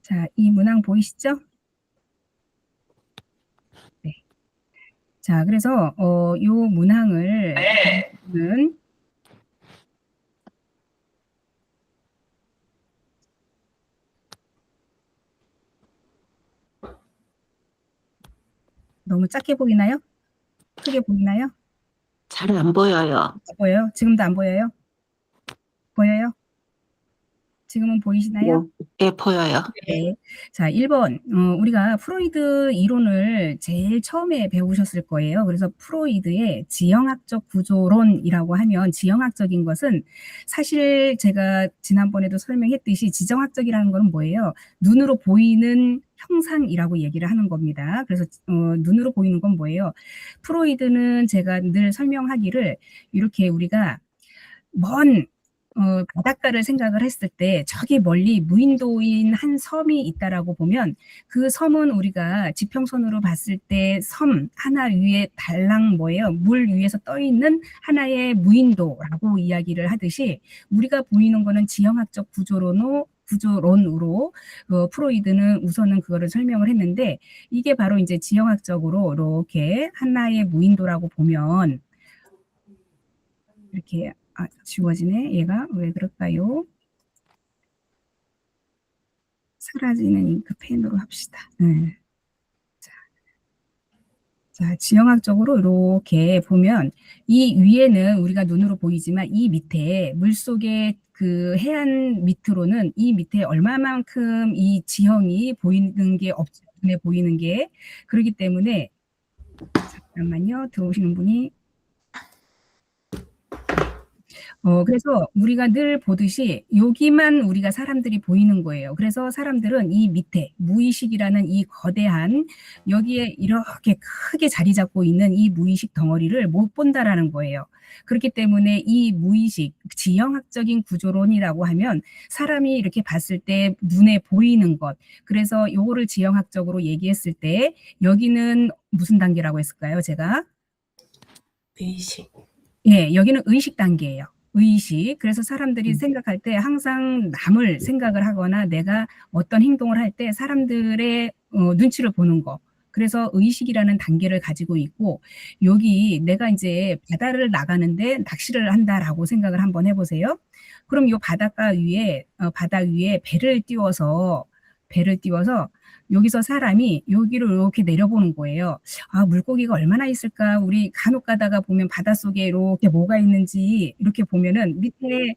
자, 이 문항 보이시죠? 네. 자, 그래서 요 문항을 는 너무 작게 보이나요? 크게 보이나요? 잘 안 보여요. 보여요? 지금도 안 보여요? 보여요? 지금은 보이시나요? 예, 보여요. 네. 자, 1번. 우리가 프로이드 이론을 제일 처음에 배우셨을 거예요. 그래서 프로이드의 지형학적 구조론이라고 하면 지형학적인 것은 사실 제가 지난번에도 설명했듯이 지정학적이라는 것은 뭐예요? 눈으로 보이는 형상이라고 얘기를 하는 겁니다. 그래서 눈으로 보이는 건 뭐예요? 프로이드는 제가 늘 설명하기를 이렇게 우리가 먼 바닷가를 생각을 했을 때 저기 멀리 무인도인 한 섬이 있다라고 보면 그 섬은 우리가 지평선으로 봤을 때 섬 하나 위에 달랑 뭐예요? 물 위에서 떠 있는 하나의 무인도라고 이야기를 하듯이 우리가 보이는 거는 지형학적 구조론으로 프로이드는 우선은 그거를 설명을 했는데 이게 바로 이제 지형학적으로 이렇게 하나의 무인도라고 보면 이렇게 지워지네. 얘가 왜 그럴까요? 사라지는 잉크 펜으로 합시다. 자, 지형학적으로 이렇게 보면 이 위에는 우리가 눈으로 보이지만 이 밑에 물속의 그 해안 밑으로는 이 밑에 얼마만큼 이 지형이 보이는 게 없죠. 눈에 보이는 게. 그렇기 때문에 잠깐만요. 들어오시는 분이 그래서 우리가 늘 보듯이 여기만 우리가 사람들이 보이는 거예요. 그래서 사람들은 이 밑에 무의식이라는 이 거대한 여기에 이렇게 크게 자리 잡고 있는 이 무의식 덩어리를 못 본다라는 거예요. 그렇기 때문에 이 무의식, 지형학적인 구조론이라고 하면 사람이 이렇게 봤을 때 눈에 보이는 것. 그래서 요거를 지형학적으로 얘기했을 때 여기는 무슨 단계라고 했을까요? 제가? 의식. 예, 여기는 의식 단계예요. 의식. 그래서 사람들이 생각할 때 항상 남을 생각을 하거나 내가 어떤 행동을 할 때 사람들의 눈치를 보는 거. 그래서 의식이라는 단계를 가지고 있고 여기 내가 이제 바다를 나가는데 낚시를 한다라고 생각을 한번 해보세요. 그럼 이 바닷가 위에 바다 위에 배를 띄워서 여기서 사람이 여기로 이렇게 내려보는 거예요. 아, 물고기가 얼마나 있을까? 우리 간혹 가다가 보면 바닷속에 이렇게 뭐가 있는지 이렇게 보면은 밑에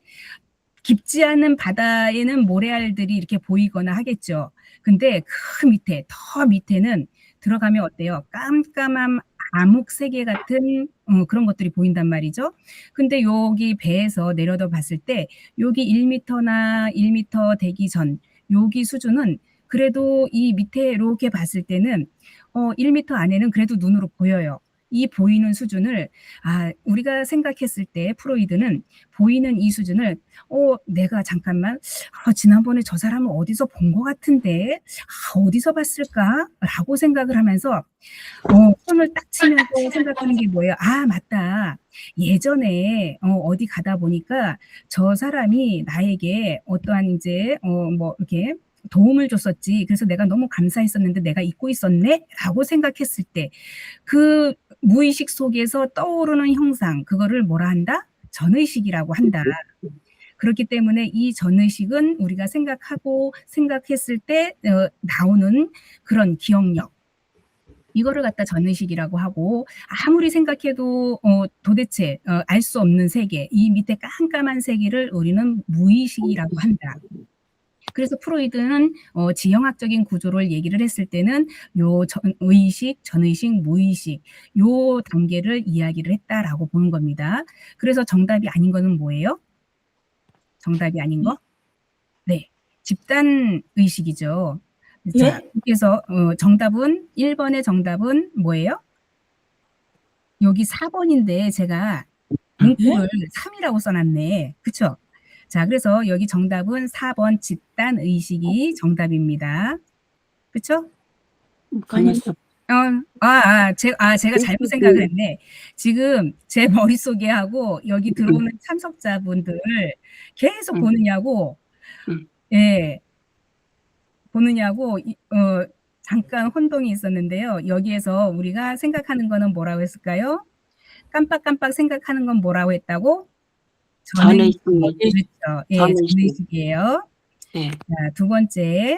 깊지 않은 바다에는 모래알들이 이렇게 보이거나 하겠죠. 근데 그 밑에, 더 밑에는 들어가면 어때요? 깜깜한 암흑 세계 같은 그런 것들이 보인단 말이죠. 근데 여기 배에서 내려다 봤을 때 여기 1m나 1m 되기 전 여기 수준은 그래도 이 밑에 이렇게 봤을 때는 1m 안에는 그래도 눈으로 보여요. 이 보이는 수준을 우리가 생각했을 때 프로이드는 보이는 이 수준을 내가 잠깐만 지난번에 저 사람을 어디서 본 것 같은데 어디서 봤을까? 라고 생각을 하면서 손을 딱 치면서 생각하는 게 뭐예요? 아, 맞다. 예전에 어디 가다 보니까 저 사람이 나에게 어떠한 이제 뭐 이렇게 도움을 줬었지. 그래서 내가 너무 감사했었는데 내가 잊고 있었네? 라고 생각했을 때 그 무의식 속에서 떠오르는 형상, 그거를 뭐라 한다? 전의식이라고 한다. 그렇기 때문에 이 전의식은 우리가 생각했을 때 나오는 그런 기억력. 이거를 갖다 전의식이라고 하고 아무리 생각해도 도대체 알 수 없는 세계, 이 밑에 깜깜한 세계를 우리는 무의식이라고 한다. 그래서 프로이드는 지형학적인 구조를 얘기를 했을 때는 요 의식, 전의식, 무의식 요 단계를 이야기를 했다라고 보는 겁니다. 그래서 정답이 아닌 거는 뭐예요? 정답이 아닌 거? 네, 집단 의식이죠. 자, 그래서 정답은 1번의 정답은 뭐예요? 여기 4번인데 제가 문구를 3이라고 써놨네. 그쵸? 자, 그래서 여기 정답은 4번 집단 의식이 정답입니다. 그쵸? 제가 잘못 생각을 했네. 지금 제 머릿속에 하고 여기 들어오는 참석자분들 계속 보느냐고. 예. 보느냐고 잠깐 혼동이 있었는데요. 여기에서 우리가 생각하는 거는 뭐라고 했을까요? 깜빡깜빡 생각하는 건 뭐라고 했다고? 전의식. 전의식. 그렇죠. 예, 전의식. 전의식이에요. 네. 자, 두 번째.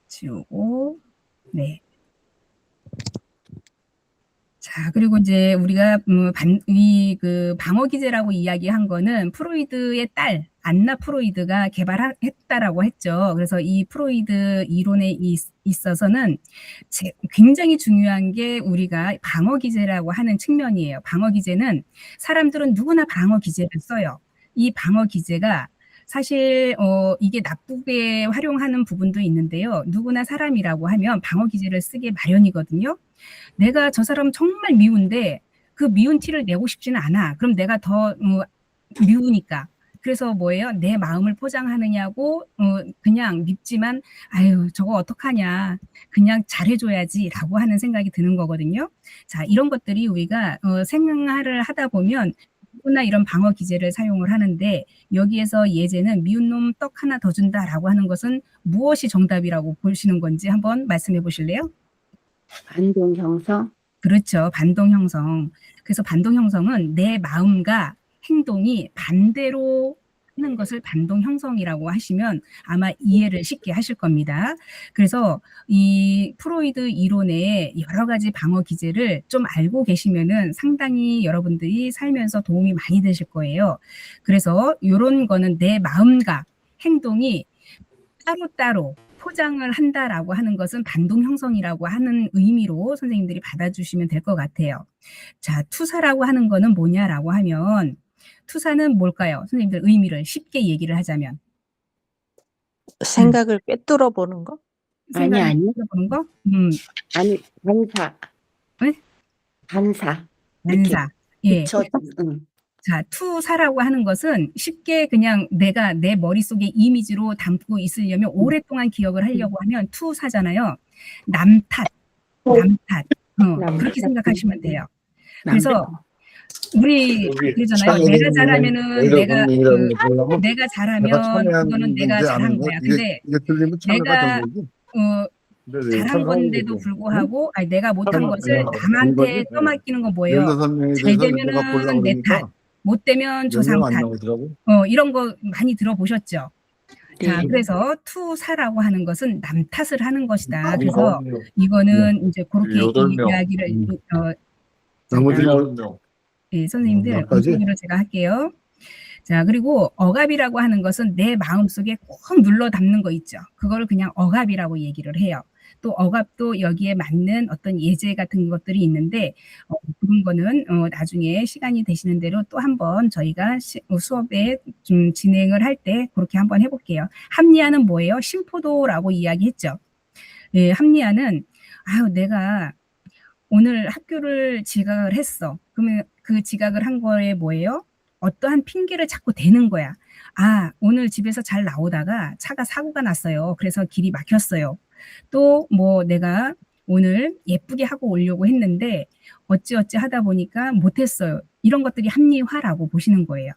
지우고, 네. 자, 그리고 이제 우리가 방어 기제라고 이야기한 거는 프로이드의 딸 안나 프로이드가 개발했다라고 했죠. 그래서 이 프로이드 이론에 있어서는 굉장히 중요한 게 우리가 방어 기제라고 하는 측면이에요. 방어 기제는 사람들은 누구나 방어 기제를 써요. 이 방어 기제가 사실 이게 나쁘게 활용하는 부분도 있는데요. 누구나 사람이라고 하면 방어 기제를 쓰게 마련이거든요. 내가 저 사람 정말 미운데 그 미운 티를 내고 싶지는 않아. 그럼 내가 더 미우니까. 그래서 뭐예요? 내 마음을 포장하느냐고 그냥 밉지만 아유 저거 어떡하냐. 그냥 잘해줘야지라고 하는 생각이 드는 거거든요. 자, 이런 것들이 우리가 생활을 하다 보면 누구나 이런 방어 기제를 사용을 하는데 여기에서 예제는 미운 놈 떡 하나 더 준다라고 하는 것은 무엇이 정답이라고 보시는 건지 한번 말씀해 보실래요? 반동 형성. 그렇죠. 반동 형성. 그래서 반동 형성은 내 마음과 행동이 반대로 하는 것을 반동 형성이라고 하시면 아마 이해를 쉽게 하실 겁니다. 그래서 이 프로이드 이론의 여러 가지 방어 기제를 좀 알고 계시면은 상당히 여러분들이 살면서 도움이 많이 되실 거예요. 그래서 이런 거는 내 마음과 행동이 따로따로 포장을 한다라고 하는 것은 반동 형성이라고 하는 의미로 선생님들이 받아주시면 될 것 같아요. 자, 투사라고 하는 거는 뭐냐라고 하면 투사는 뭘까요? 선생님들 의미를 쉽게 얘기를 하자면. 생각을 꿰뚫어 보는 거? 아니, 생각을 아니. 보는 거? 아니, 반사. 네? 반사. 반사. 예. 응. 자, 투사라고 하는 것은 쉽게 그냥 내가 내 머릿속에 이미지로 담고 있으려면 오랫동안 기억을 하려고 하면 투사잖아요. 남 탓. 그렇게 생각하시면 돼요. 그래서 우리 그러잖아요. 내가 잘하면은 내가 잘하면 그거는 내가 잘한 거야. 근데 내가 잘한 건데도 불구하고 내가 못한 것을 남한테 떠맡기는 건 뭐예요? 잘 되면은 내 탓, 못 되면 조상 탓. 이런 거 많이 들어보셨죠? 자, 그래서 투사라고 하는 것은 남 탓을 하는 것이다. 그래서 이거는 이제 그렇게 이야기를 예, 선생님들 공부를 제가 할게요. 자, 그리고 억압이라고 하는 것은 내 마음속에 꼭 눌러 담는 거 있죠. 그거를 그냥 억압이라고 얘기를 해요. 또 억압도 여기에 맞는 어떤 예제 같은 것들이 있는데 그런 거는 나중에 시간이 되시는 대로 또 한번 저희가 수업에 좀 진행을 할 때 그렇게 한번 해볼게요. 합리화는 뭐예요? 심포도라고 이야기했죠. 예, 합리화는 내가 오늘 학교를 지각을 했어. 그러면 그 지각을 한 거에 뭐예요? 어떠한 핑계를 자꾸 대는 거야. 오늘 집에서 잘 나오다가 차가 사고가 났어요. 그래서 길이 막혔어요. 또 뭐 내가 오늘 예쁘게 하고 오려고 했는데 어찌어찌 하다 보니까 못했어요. 이런 것들이 합리화라고 보시는 거예요.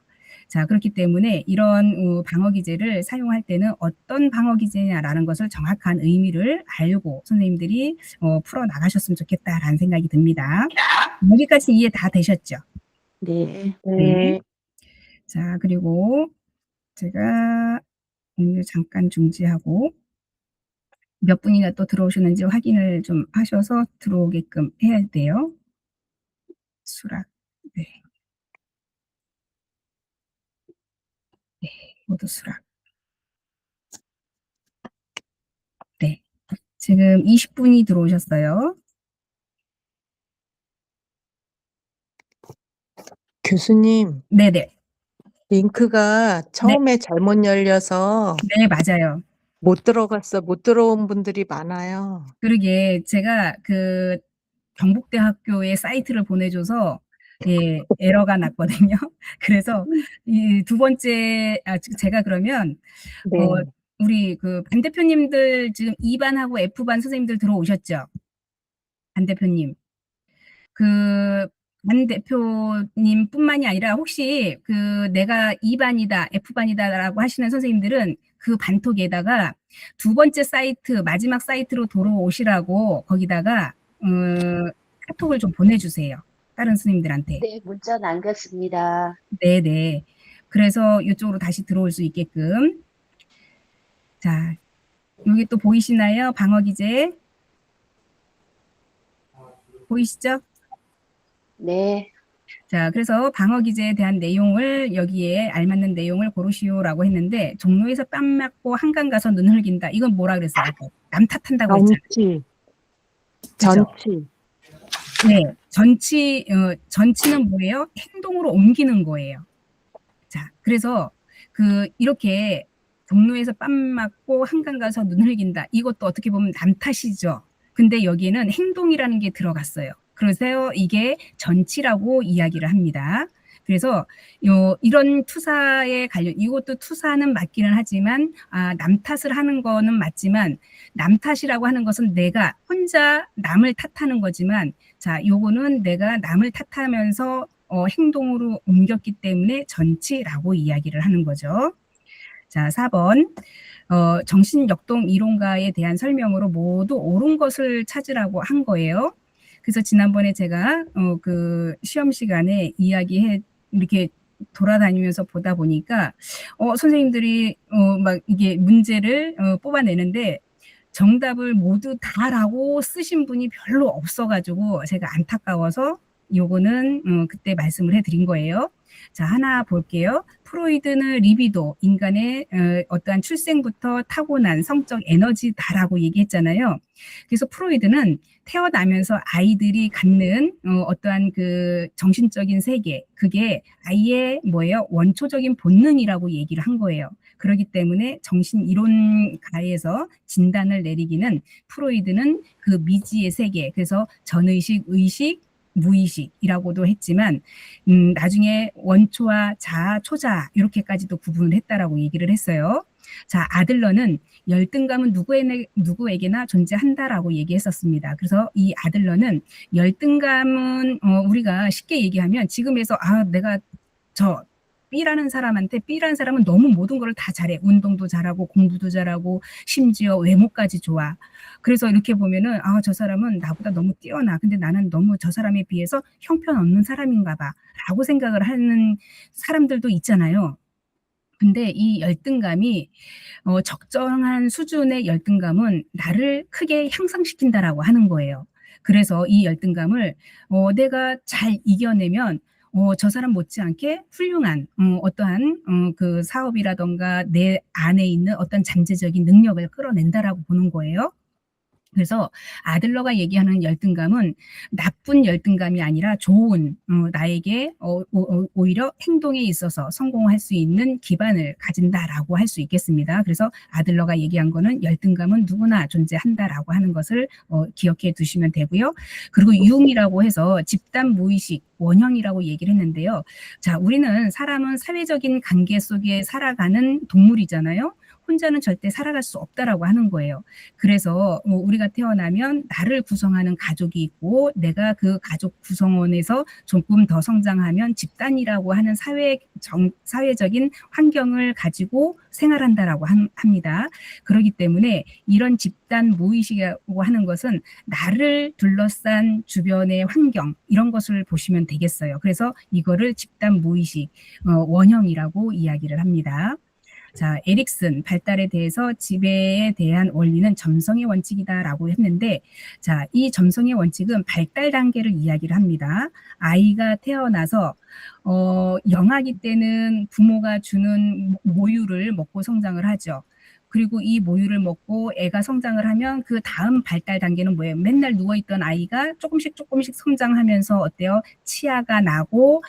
자, 그렇기 때문에 이런 방어 기제를 사용할 때는 어떤 방어 기제냐라는 것을 정확한 의미를 알고 선생님들이 풀어 나가셨으면 좋겠다라는 생각이 듭니다. 여기까지 이해 다 되셨죠? 네. 네. 자, 그리고 제가 오늘 잠깐 중지하고 몇 분이나 또 들어오셨는지 확인을 좀 하셔서 들어오게끔 해야 돼요. 수락. 네. 네, 모두 수락. 네. 지금 20분이 들어오셨어요. 교수님, 네네. 링크가 처음에 잘못 열려서 네, 맞아요. 못 들어온 분들이 많아요. 그러게 제가 그 경북대학교의 사이트를 보내줘서 예, 에러가 났거든요. 그래서 이 두 번째 제가 그러면 네. 우리 그 반 대표님들 지금 E반하고 F반 선생님들 들어오셨죠? 반 대표님. 그 안 대표님뿐만이 아니라 혹시 그 내가 E반이다, F반이다라고 하시는 선생님들은 그 반톡에다가 두 번째 사이트, 마지막 사이트로 돌아오시라고 거기다가 카톡을 좀 보내주세요. 다른 스님들한테. 네, 문자 남겼습니다. 네네. 그래서 이쪽으로 다시 들어올 수 있게끔. 자, 여기 또 보이시나요? 방어기제. 보이시죠? 네, 자, 그래서 방어기제에 대한 내용을 여기에 알맞는 내용을 고르시오라고 했는데 종로에서 뺨 맞고 한강 가서 눈 흘긴다. 이건 뭐라 그랬어요? 남 탓한다고 했잖아요. 전치. 네, 전치는 뭐예요? 행동으로 옮기는 거예요. 자, 그래서 이렇게 종로에서 뺨 맞고 한강 가서 눈 흘긴다. 이것도 어떻게 보면 남 탓이죠. 근데 여기에는 행동이라는 게 들어갔어요. 그래서 이게 전치라고 이야기를 합니다. 그래서 이런 투사에 관련, 이것도 투사는 맞기는 하지만 남 탓을 하는 거는 맞지만 남 탓이라고 하는 것은 내가 혼자 남을 탓하는 거지만 자, 요거는 내가 남을 탓하면서 행동으로 옮겼기 때문에 전치라고 이야기를 하는 거죠. 자, 4번. 정신역동 이론가에 대한 설명으로 모두 옳은 것을 찾으라고 한 거예요. 그래서 지난번에 제가 그 시험 시간에 이렇게 돌아다니면서 보다 보니까 선생님들이 막 이게 문제를 뽑아내는데 정답을 모두 다라고 쓰신 분이 별로 없어가지고 제가 안타까워서 요거는 그때 말씀을 해드린 거예요. 자, 하나 볼게요. 프로이드는 리비도, 인간의 어떠한 출생부터 타고난 성적 에너지다라고 얘기했잖아요. 그래서 프로이드는 태어나면서 아이들이 갖는 어떠한 그 정신적인 세계, 그게 아이의 뭐예요? 원초적인 본능이라고 얘기를 한 거예요. 그렇기 때문에 정신이론가에서 진단을 내리기는 프로이드는 그 미지의 세계, 그래서 전의식, 의식, 무의식이라고도 했지만 나중에 원초와 자아, 초자아 이렇게까지도 구분을 했다라고 얘기를 했어요. 자, 아들러는 열등감은 누구에게나 존재한다라고 얘기했었습니다. 그래서 이 아들러는 열등감은 우리가 쉽게 얘기하면 지금에서 내가 저 B라는 사람은 너무 모든 걸 다 잘해. 운동도 잘하고 공부도 잘하고 심지어 외모까지 좋아. 그래서 이렇게 보면은 저 사람은 나보다 너무 뛰어나. 근데 나는 너무 저 사람에 비해서 형편없는 사람인가 봐. 라고 생각을 하는 사람들도 있잖아요. 근데 이 열등감이 적정한 수준의 열등감은 나를 크게 향상시킨다라고 하는 거예요. 그래서 이 열등감을 내가 잘 이겨내면 저 사람 못지않게 훌륭한 어떠한 그 사업이라던가 내 안에 있는 어떤 잠재적인 능력을 끌어낸다라고 보는 거예요. 그래서 아들러가 얘기하는 열등감은 나쁜 열등감이 아니라 좋은 나에게 오히려 행동에 있어서 성공할 수 있는 기반을 가진다라고 할 수 있겠습니다. 그래서 아들러가 얘기한 거는 열등감은 누구나 존재한다라고 하는 것을 기억해 두시면 되고요. 그리고 융이라고 해서 집단 무의식 원형이라고 얘기를 했는데요. 자, 우리는 사람은 사회적인 관계 속에 살아가는 동물이잖아요. 혼자는 절대 살아갈 수 없다라고 하는 거예요. 그래서 우리가 태어나면 나를 구성하는 가족이 있고 내가 그 가족 구성원에서 조금 더 성장하면 집단이라고 하는 사회적인 환경을 가지고 생활한다라고 합니다. 그렇기 때문에 이런 집단 무의식이라고 하는 것은 나를 둘러싼 주변의 환경 이런 것을 보시면 되겠어요. 그래서 이거를 집단 무의식 원형이라고 이야기를 합니다. 자, 에릭슨 발달에 대해서 지배에 대한 원리는 점성의 원칙이다라고 했는데 자, 이 점성의 원칙은 발달 단계를 이야기를 합니다. 아이가 태어나서 영아기 때는 부모가 주는 모유를 먹고 성장을 하죠. 그리고 이 모유를 먹고 애가 성장을 하면 그 다음 발달 단계는 뭐예요? 맨날 누워있던 아이가 조금씩 성장하면서 어때요? 치아가 나고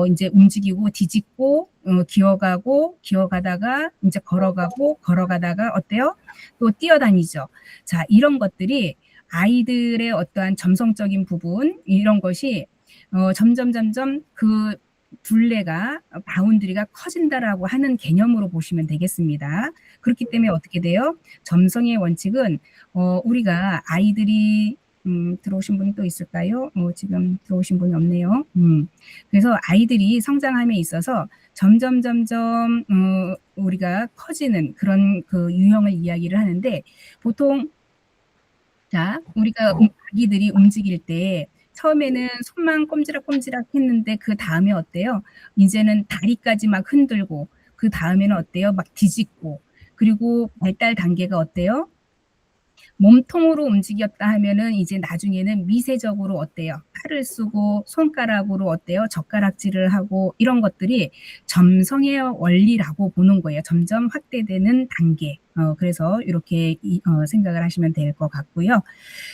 이제 움직이고 뒤집고 기어가다가 이제 걸어가다가 어때요? 또 뛰어다니죠. 자, 이런 것들이 아이들의 어떠한 점성적인 부분 이런 것이 점점 그 둘레가 바운드리가 커진다라고 하는 개념으로 보시면 되겠습니다. 그렇기 때문에 어떻게 돼요? 점성의 원칙은 우리가 아이들이 들어오신 분이 또 있을까요? 지금 들어오신 분이 없네요. 그래서 아이들이 성장함에 있어서 점점 우리가 커지는 그런 그 유형을 이야기를 하는데 보통 자, 우리가 아기들이 움직일 때 처음에는 손만 꼼지락꼼지락 했는데 그 다음에 어때요? 이제는 다리까지 막 흔들고 그 다음에는 어때요? 막 뒤집고 그리고 발달 단계가 어때요? 몸통으로 움직였다 하면은 이제 나중에는 미세적으로 어때요? 팔을 쓰고 손가락으로 어때요? 젓가락질을 하고 이런 것들이 점성의 원리라고 보는 거예요. 점점 확대되는 단계. 그래서 이렇게 생각을 하시면 될 것 같고요.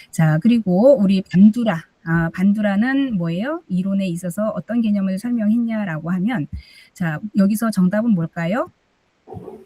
자, 그리고 우리 반두라. 반두라는 뭐예요? 이론에 있어서 어떤 개념을 설명했냐라고 하면 자, 여기서 정답은 뭘까요?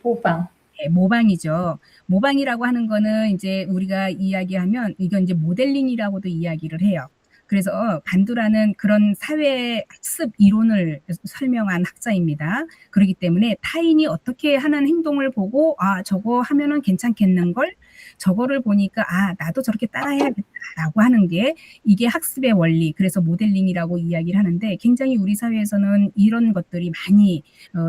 모방. 네, 모방이죠. 모방이라고 하는 거는 이제 우리가 이야기하면 이건 이제 모델링이라고도 이야기를 해요. 그래서 반두라는 그런 사회 학습 이론을 설명한 학자입니다. 그렇기 때문에 타인이 어떻게 하는 행동을 보고 저거 하면은 괜찮겠는걸? 저거를 보니까 나도 저렇게 따라해야겠다라고 하는 게 이게 학습의 원리, 그래서 모델링이라고 이야기를 하는데 굉장히 우리 사회에서는 이런 것들이 많이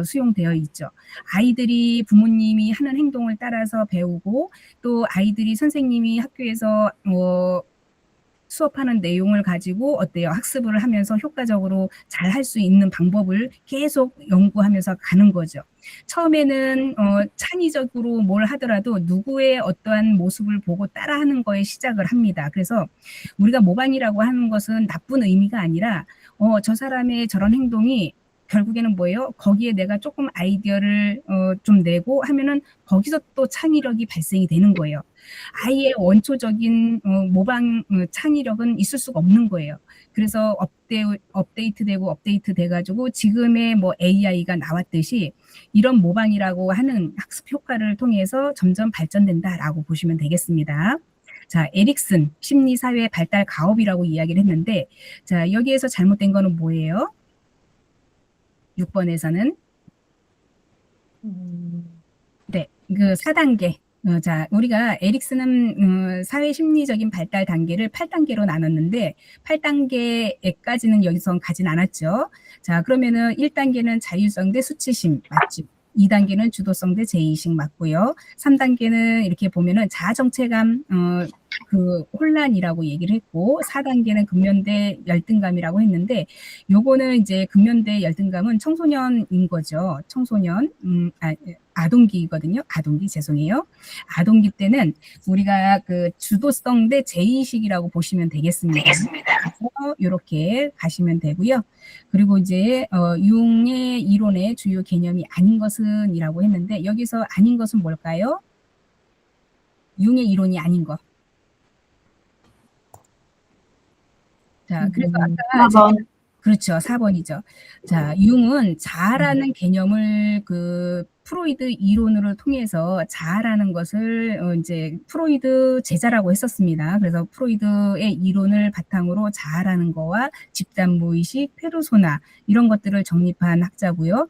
수용되어 있죠. 아이들이 부모님이 하는 행동을 따라서 배우고 또 아이들이 선생님이 학교에서 수업하는 내용을 가지고 어때요? 학습을 하면서 효과적으로 잘 할 수 있는 방법을 계속 연구하면서 가는 거죠. 처음에는 창의적으로 뭘 하더라도 누구의 어떠한 모습을 보고 따라하는 거에 시작을 합니다. 그래서 우리가 모방이라고 하는 것은 나쁜 의미가 아니라 저 사람의 저런 행동이 결국에는 뭐예요? 거기에 내가 조금 아이디어를 좀 내고 하면은 거기서 또 창의력이 발생이 되는 거예요. 아예 원초적인 모방 창의력은 있을 수가 없는 거예요. 그래서 업데이트 돼가지고 지금의 뭐 AI가 나왔듯이 이런 모방이라고 하는 학습 효과를 통해서 점점 발전된다라고 보시면 되겠습니다. 자, 에릭슨 심리사회 발달 가업이라고 이야기를 했는데 자, 여기에서 잘못된 거는 뭐예요? 6번에서는 네, 그 4단계. 자, 우리가 에릭슨은 사회 심리적인 발달 단계를 8단계로 나눴는데 8단계까지는 여기서 가진 않았죠. 자, 그러면은 1단계는 자율성 대 수치심 맞죠? 2단계는 주도성 대 제의식 맞고요. 3단계는 이렇게 보면은 자아정체감, 그 혼란이라고 얘기를 했고 4단계는 근면대 열등감이라고 했는데 요거는 이제 근면대 열등감은 청소년인 거죠. 청소년, 아동기거든요. 아동기 죄송해요. 아동기 때는 우리가 그 주도성 대 제의식이라고 보시면 되겠습니다. 이렇게 가시면 되고요. 그리고 이제 융의 이론의 주요 개념이 아닌 것은이라고 했는데 여기서 아닌 것은 뭘까요? 융의 이론이 아닌 것. 자, 그래서 아까 4번. 그렇죠. 4번이죠. 자, 융은 자아라는 개념을 그 프로이드 이론으로 통해서 자아라는 것을 이제 프로이드 제자라고 했었습니다. 그래서 프로이드의 이론을 바탕으로 자아라는 거와 집단 무의식, 페르소나 이런 것들을 정립한 학자고요.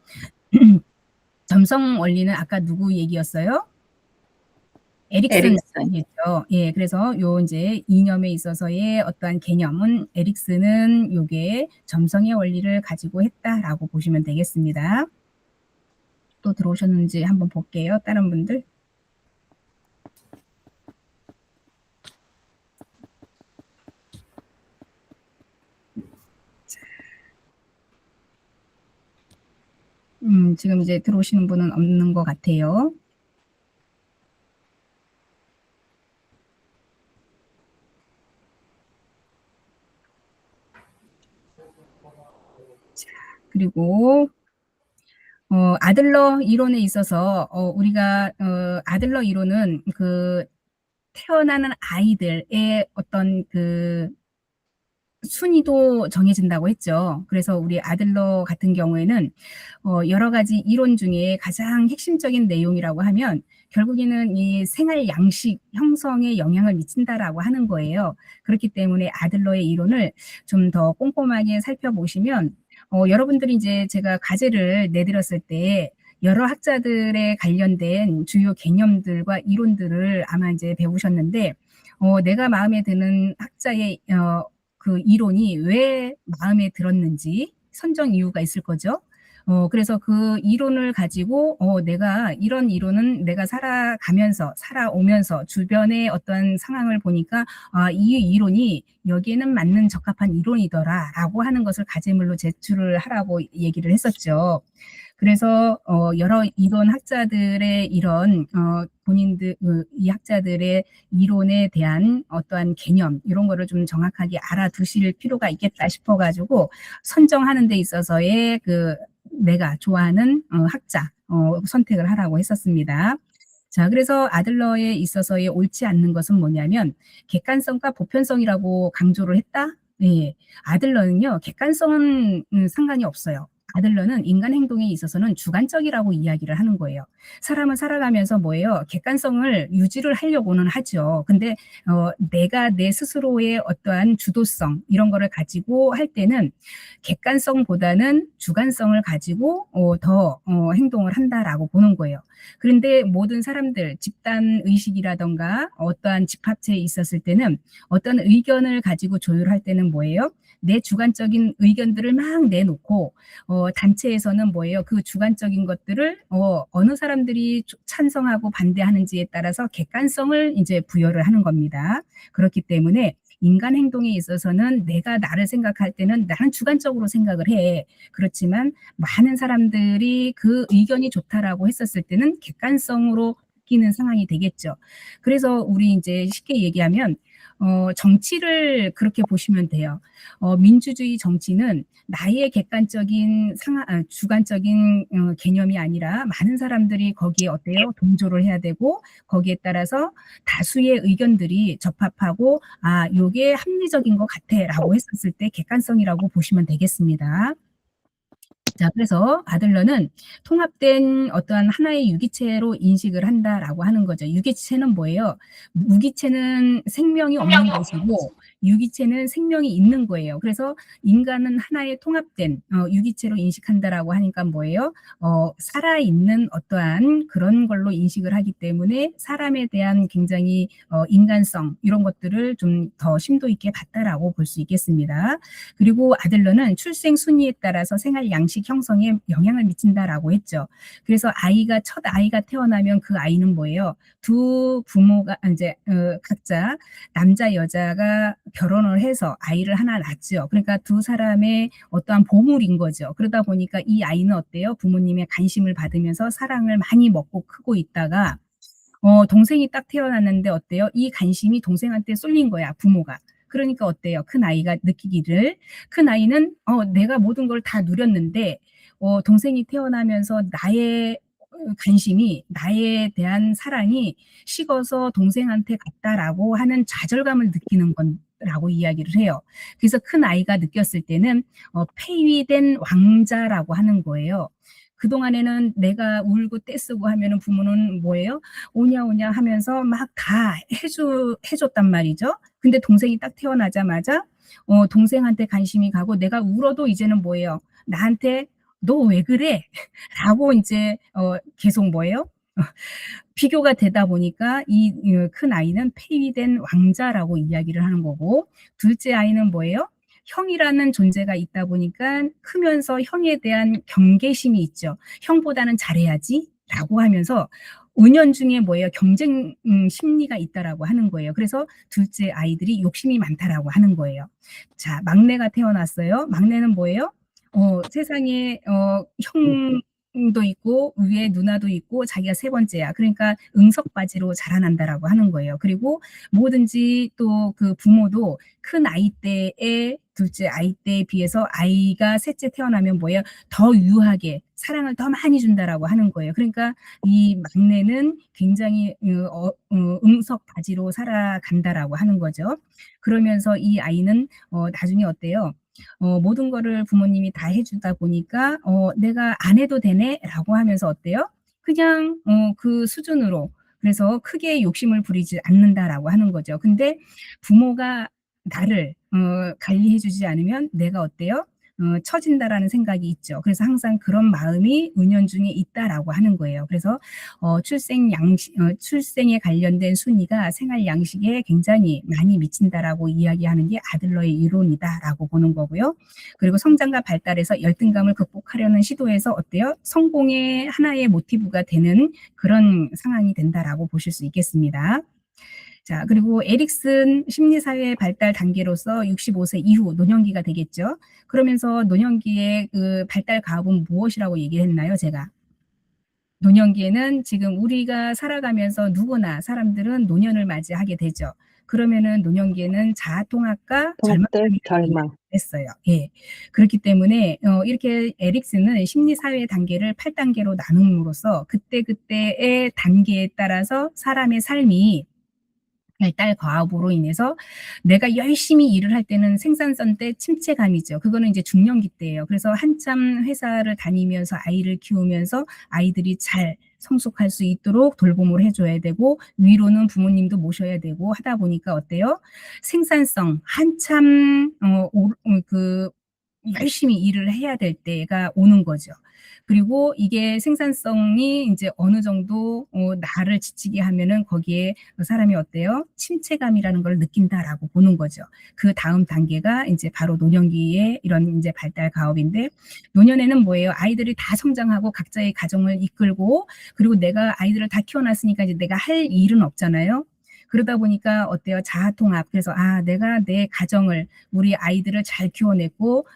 점성 원리는 아까 누구 얘기였어요? 에릭슨이죠. 예, 그래서 요 이제 이념에 있어서의 어떠한 개념은 에릭슨은 요게 점성의 원리를 가지고 했다라고 보시면 되겠습니다. 또 들어오셨는지 한번 볼게요. 다른 분들. 지금 이제 들어오시는 분은 없는 것 같아요. 자, 그리고 아들러 이론에 있어서 우리가 아들러 이론은 그 태어나는 아이들의 어떤 그 순위도 정해진다고 했죠. 그래서 우리 아들러 같은 경우에는 여러 가지 이론 중에 가장 핵심적인 내용이라고 하면 결국에는 이 생활 양식 형성에 영향을 미친다라고 하는 거예요. 그렇기 때문에 아들러의 이론을 좀 더 꼼꼼하게 살펴보시면 여러분들이 이제 제가 과제를 내드렸을 때 여러 학자들에 관련된 주요 개념들과 이론들을 아마 이제 배우셨는데 내가 마음에 드는 학자의 그 이론이 왜 마음에 들었는지 선정 이유가 있을 거죠. 그래서 그 이론을 가지고 내가 이런 이론은 내가 살아오면서 주변의 어떤 상황을 보니까 이 이론이 여기에는 맞는 적합한 이론이더라라고 하는 것을 가제물로 제출을 하라고 얘기를 했었죠. 그래서 여러 이론 학자들의 이런 본인들 이 학자들의 이론에 대한 어떠한 개념 이런 거를 좀 정확하게 알아두실 필요가 있겠다 싶어가지고 선정하는 데 있어서의 그 내가 좋아하는 학자 선택을 하라고 했었습니다. 자, 그래서 아들러에 있어서의 옳지 않는 것은 뭐냐면 객관성과 보편성이라고 강조를 했다. 네, 아들러는요 객관성은 상관이 없어요. 아들러는 인간 행동에 있어서는 주관적이라고 이야기를 하는 거예요. 사람은 살아가면서 뭐예요? 객관성을 유지를 하려고는 하죠. 근데 내가 내 스스로의 어떠한 주도성 이런 거를 가지고 할 때는 객관성보다는 주관성을 가지고 더 행동을 한다라고 보는 거예요. 그런데 모든 사람들 집단 의식이라던가 어떠한 집합체에 있었을 때는 어떤 의견을 가지고 조율할 때는 뭐예요? 내 주관적인 의견들을 막 내놓고 단체에서는 뭐예요? 그 주관적인 것들을 어느 사람들이 찬성하고 반대하는지에 따라서 객관성을 이제 부여를 하는 겁니다. 그렇기 때문에 인간 행동에 있어서는 내가 나를 생각할 때는 나는 주관적으로 생각을 해. 그렇지만 많은 사람들이 그 의견이 좋다라고 했었을 때는 객관성으로 바뀌는 상황이 되겠죠. 그래서 우리 이제 쉽게 얘기하면 정치를 그렇게 보시면 돼요. 민주주의 정치는 나의 객관적인 주관적인 개념이 아니라 많은 사람들이 거기에 어때요? 동조를 해야 되고 거기에 따라서 다수의 의견들이 접합하고 요게 합리적인 것 같아라고 했었을 때 객관성이라고 보시면 되겠습니다. 자, 그래서 아들러는 통합된 어떠한 하나의 유기체로 인식을 한다라고 하는 거죠. 유기체는 뭐예요? 무기체는 생명이 없는 것이고 유기체는 생명이 있는 거예요. 그래서 인간은 하나의 통합된 유기체로 인식한다라고 하니까 뭐예요? 살아있는 어떠한 그런 걸로 인식을 하기 때문에 사람에 대한 굉장히 인간성 이런 것들을 좀 더 심도 있게 봤다라고 볼 수 있겠습니다. 그리고 아들러는 출생 순위에 따라서 생활 양식 형성에 영향을 미친다라고 했죠. 그래서 첫 아이가 태어나면 그 아이는 뭐예요? 두 부모가 이제 각자 남자 여자가 결혼을 해서 아이를 하나 낳죠. 그러니까 두 사람의 어떠한 보물인 거죠. 그러다 보니까 이 아이는 어때요? 부모님의 관심을 받으면서 사랑을 많이 먹고 크고 있다가 동생이 딱 태어났는데 어때요? 이 관심이 동생한테 쏠린 거야, 부모가. 그러니까 어때요? 큰 아이가 느끼기를 큰 아이는 내가 모든 걸 다 누렸는데 동생이 태어나면서 나의 관심이 나에 대한 사랑이 식어서 동생한테 갔다라고 하는 좌절감을 느끼는 건라고 이야기를 해요. 그래서 큰 아이가 느꼈을 때는 폐위된 왕자라고 하는 거예요. 그동안에는 내가 울고 떼쓰고 하면은 부모는 뭐예요? 오냐 오냐 하면서 막 다 해줬단 말이죠. 근데 동생이 딱 태어나자마자 동생한테 관심이 가고 내가 울어도 이제는 뭐예요? 나한테 너 왜 그래? 라고 이제 계속 뭐예요? 비교가 되다 보니까 이 큰 아이는 폐위된 왕자라고 이야기를 하는 거고 둘째 아이는 뭐예요? 형이라는 존재가 있다 보니까 크면서 형에 대한 경계심이 있죠. 형보다는 잘해야지 라고 하면서 은연중에 뭐예요? 경쟁 심리가 있다라고 하는 거예요. 그래서 둘째 아이들이 욕심이 많다라고 하는 거예요. 자, 막내가 태어났어요. 막내는 뭐예요? 세상에 형도 있고 위에 누나도 있고 자기가 세 번째야. 그러니까 응석바지로 자라난다라고 하는 거예요. 그리고 뭐든지 또 그 부모도 큰 아이 때의 둘째 아이 때에 비해서 아이가 셋째 태어나면 뭐예요? 더 유하게 사랑을 더 많이 준다라고 하는 거예요. 그러니까 이 막내는 굉장히 응석바지로 살아간다라고 하는 거죠. 그러면서 이 아이는 나중에 어때요? 모든 거를 부모님이 다 해주다 보니까 내가 안 해도 되네라고 하면서 어때요? 그냥 그 수준으로 그래서 크게 욕심을 부리지 않는다라고 하는 거죠. 근데 부모가 나를 관리해주지 않으면 내가 어때요? 처진다라는 생각이 있죠. 그래서 항상 그런 마음이 은연중에 있다라고 하는 거예요. 그래서 출생에 관련된 순위가 생활 양식에 굉장히 많이 미친다라고 이야기하는 게 아들러의 이론이다라고 보는 거고요. 그리고 성장과 발달에서 열등감을 극복하려는 시도에서 어때요? 성공의 하나의 모티브가 되는 그런 상황이 된다라고 보실 수 있겠습니다. 자, 그리고 에릭슨 심리사회 발달 단계로서 65세 이후 노년기가 되겠죠. 그러면서 노년기의 그 발달 가업은 무엇이라고 얘기했나요, 제가? 노년기에는 지금 우리가 살아가면서 누구나 사람들은 노년을 맞이하게 되죠. 그러면은 노년기에는 자아통합과 통합될 절망감이 절망. 했어요. 예. 그렇기 때문에 이렇게 에릭슨은 심리사회 단계를 8단계로 나눔으로써 그때그때의 단계에 따라서 사람의 삶이 발달 과업으로 인해서 내가 열심히 일을 할 때는 생산성 때 침체감이죠. 그거는 이제 중년기 때예요. 그래서 한참 회사를 다니면서 아이를 키우면서 아이들이 잘 성숙할 수 있도록 돌봄을 해줘야 되고 위로는 부모님도 모셔야 되고 하다 보니까 어때요? 생산성 한참 열심히 일을 해야 될 때가 오는 거죠. 그리고 이게 생산성이 이제 어느 정도 나를 지치게 하면은 거기에 사람이 어때요? 침체감이라는 걸 느낀다라고 보는 거죠. 그 다음 단계가 이제 바로 노년기의 이런 이제 발달 가업인데 노년에는 뭐예요? 아이들이 다 성장하고 각자의 가정을 이끌고 그리고 내가 아이들을 다 키워놨으니까 이제 내가 할 일은 없잖아요. 그러다 보니까 어때요? 자아통합. 그래서 내가 내 가정을 우리 아이들을 잘 키워냈고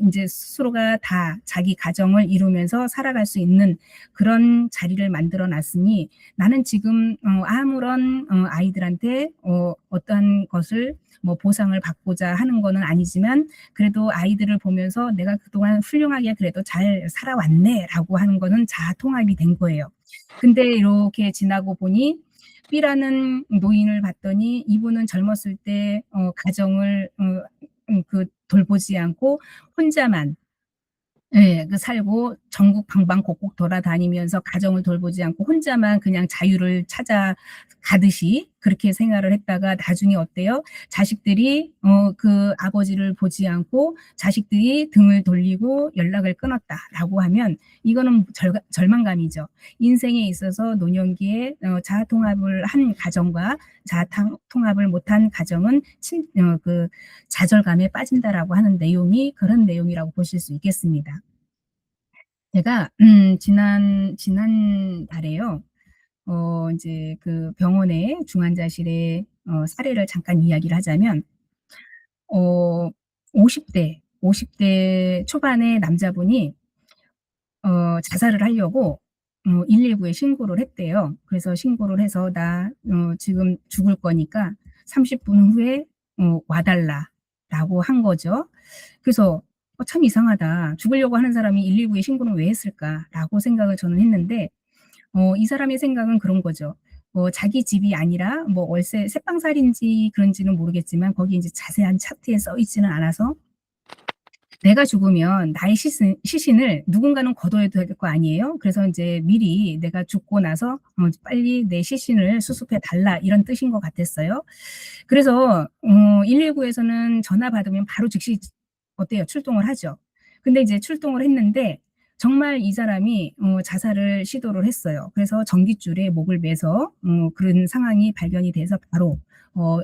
이제 스스로가 다 자기 가정을 이루면서 살아갈 수 있는 그런 자리를 만들어 놨으니 나는 지금 아무런 아이들한테 어떠한 것을 뭐 보상을 받고자 하는 거는 아니지만 그래도 아이들을 보면서 내가 그동안 훌륭하게 그래도 잘 살아왔네라고 하는 거는 자아통합이 된 거예요. 근데 이렇게 지나고 보니 B라는 노인을 봤더니 이분은 젊었을 때 가정을 돌보지 않고 혼자만 예, 살고 전국 방방곡곡 돌아다니면서 가정을 돌보지 않고 혼자만 그냥 자유를 찾아 가듯이 그렇게 생활을 했다가 나중에 어때요? 자식들이 그 아버지를 보지 않고 자식들이 등을 돌리고 연락을 끊었다라고 하면 이거는 절망감이죠. 인생에 있어서 노년기에 자아통합을 한 가정과 자아통합을 못한 가정은 좌절감에 빠진다라고 하는 내용이 그런 내용이라고 보실 수 있겠습니다. 제가 지난달에요. 이제 그 병원의 중환자실의 사례를 잠깐 이야기를 하자면 50대 초반의 남자분이 자살을 하려고 119에 신고를 했대요. 그래서 신고를 해서 "나 지금 죽을 거니까 30분 후에 와 달라."라고 한 거죠. 그래서 '참 이상하다. 죽으려고 하는 사람이 119에 신고는 왜 했을까?'라고 생각을 저는 했는데 이 사람의 생각은 그런 거죠. 자기 집이 아니라 뭐 월세 새빵살인지 그런지는 모르겠지만 거기에 이제 자세한 차트에 써 있지는 않아서 내가 죽으면 나의 시신을 누군가는 거둬야 될 거 아니에요. 그래서 인제 미리 내가 죽고 나서 빨리 내 시신을 수습해 달라 이런 뜻인 것 같았어요. 그래서 119에서는 전화 받으면 바로 즉시 어때요? 출동을 하죠. 근데 이제 출동을 했는데 정말 이 사람이 자살을 시도를 했어요. 그래서 전깃줄에 목을 매서 그런 상황이 발견이 돼서 바로 어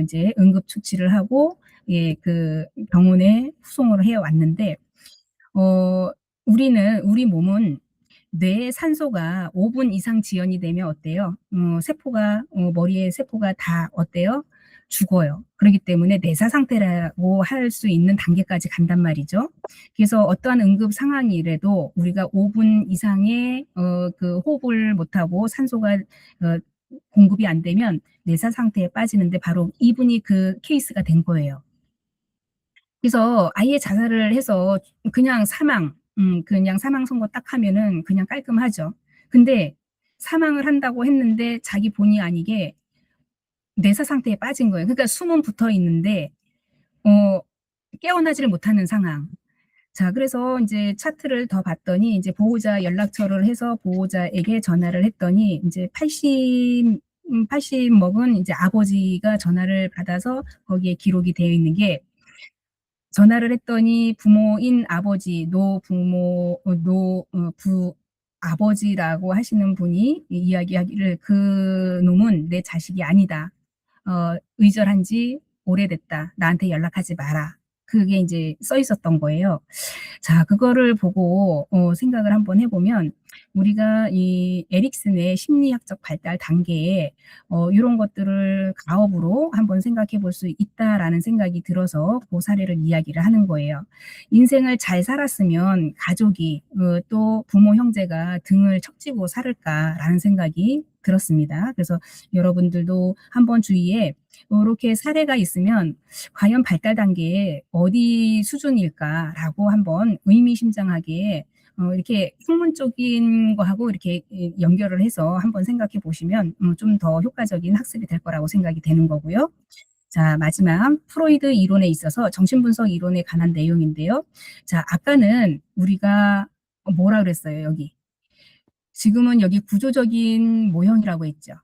이제 응급 처치를 하고 예 그 병원에 후송을 해 왔는데 어 우리 몸은 뇌에 산소가 5분 이상 지연이 되면 어때요? 세포가 머리의 세포가 다 어때요? 죽어요. 그러기 때문에 내사 상태라고 할 수 있는 단계까지 간단 말이죠. 그래서 어떠한 응급 상황이라도 우리가 5분 이상의 그 호흡을 못 하고 산소가 공급이 안 되면 내사 상태에 빠지는데 바로 이분이 그 케이스가 된 거예요. 그래서 아예 자살을 해서 그냥 사망 선고 딱 하면은 그냥 깔끔하죠. 근데 사망을 한다고 했는데 자기 본의 아니게 내사 상태에 빠진 거예요. 그러니까 숨은 붙어 있는데 어 깨어나지를 못하는 상황. 자, 그래서 인제 차트를 더 봤더니 인제 보호자 연락처를 해서 보호자에게 전화를 했더니 인제 80 먹은 인제 아버지가 전화를 받아서 거기에 기록이 되어 있는 게 전화를 했더니 부모인 아버지, 아버지라고 하시는 분이 이야기하기를 그 놈은 내 자식이 아니다. 의절한 지 오래됐다. 나한테 연락하지 마라. 그게 이제 써 있었던 거예요. 자, 그거를 보고 생각을 한번 해보면 우리가 이 에릭슨의 심리학적 발달 단계에 이런 것들을 가업으로 한번 생각해 볼 수 있다라는 생각이 들어서 그 사례를 이야기를 하는 거예요. 인생을 잘 살았으면 가족이 또 부모 형제가 등을 척지고 살을까라는 생각이 들었습니다. 그래서 여러분들도 한번 주위에 이렇게 사례가 있으면 과연 발달 단계에 어디 수준일까라고 한번 의미심장하게 이렇게 학문적인 거하고 이렇게 연결을 해서 한번 생각해 보시면 좀 더 효과적인 학습이 될 거라고 생각이 되는 거고요. 자, 마지막 프로이드 이론에 있어서 정신분석 이론에 관한 내용인데요. 자, 아까는 우리가 뭐라 그랬어요, 여기. 지금은 여기 구조적인 모형이라고 했죠.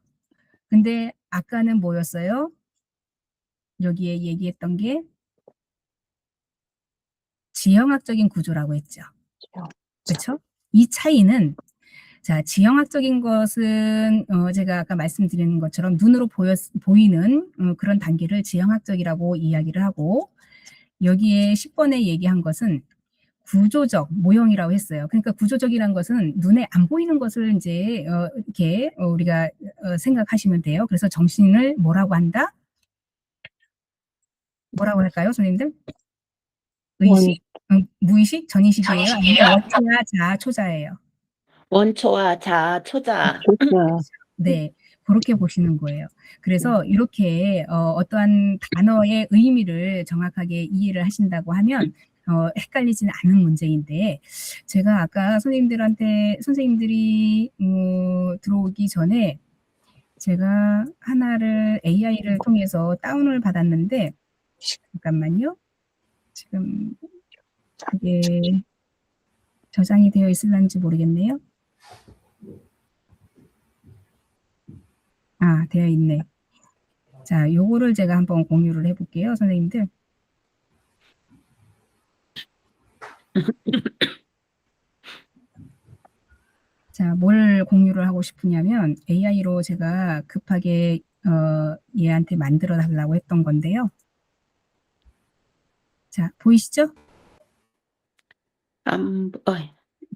근데 아까는 뭐였어요? 여기에 얘기했던 게 지형학적인 구조라고 했죠. 그렇죠? 이 차이는 자, 지형학적인 것은 제가 아까 말씀드린 것처럼 눈으로 보이는 그런 단계를 지형학적이라고 이야기를 하고 여기에 10번에 얘기한 것은 구조적 모형이라고 했어요. 그러니까 구조적이라는 것은 눈에 안 보이는 것을 이제 이렇게 우리가 생각하시면 돼요. 그래서 정신을 뭐라고 한다? 뭐라고 할까요, 선생님들? 의식? 무의식? 전의식이에요? 아니면 원초야, 자아, 초자예요? 원초와 자아, 초자. 네, 그렇게 보시는 거예요. 그래서 이렇게 어떠한 단어의 의미를 정확하게 이해를 하신다고 하면 헷갈리지는 않은 문제인데 제가 아까 선생님들이 들어오기 전에 제가 하나를 AI를 통해서 다운을 받았는데 잠깐만요. 지금 그게 저장이 되어 있을는지 모르겠네요. 아, 되어 있네. 자, 요거를 제가 한번 공유를 해볼게요, 선생님들. 자, 뭘 공유를 하고 싶으냐면 AI로 제가 급하게 얘한테 만들어 달라고 했던 건데요. 자, 보이시죠?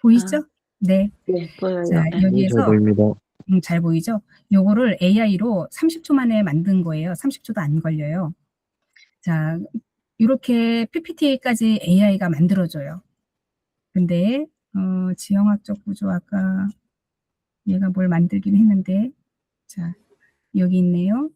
보이시죠? 네. 네, 보여요. 자, 네. 여기에서 잘 보입니다. 잘 보이죠? 요거를 AI로 30초 만에 만든 거예요. 30초도 안 걸려요. 자, 이렇게 PPT까지 AI가 만들어줘요. 근데 지형학적 구조 아까 얘가 뭘 만들긴 했는데 자, 여기 있네요.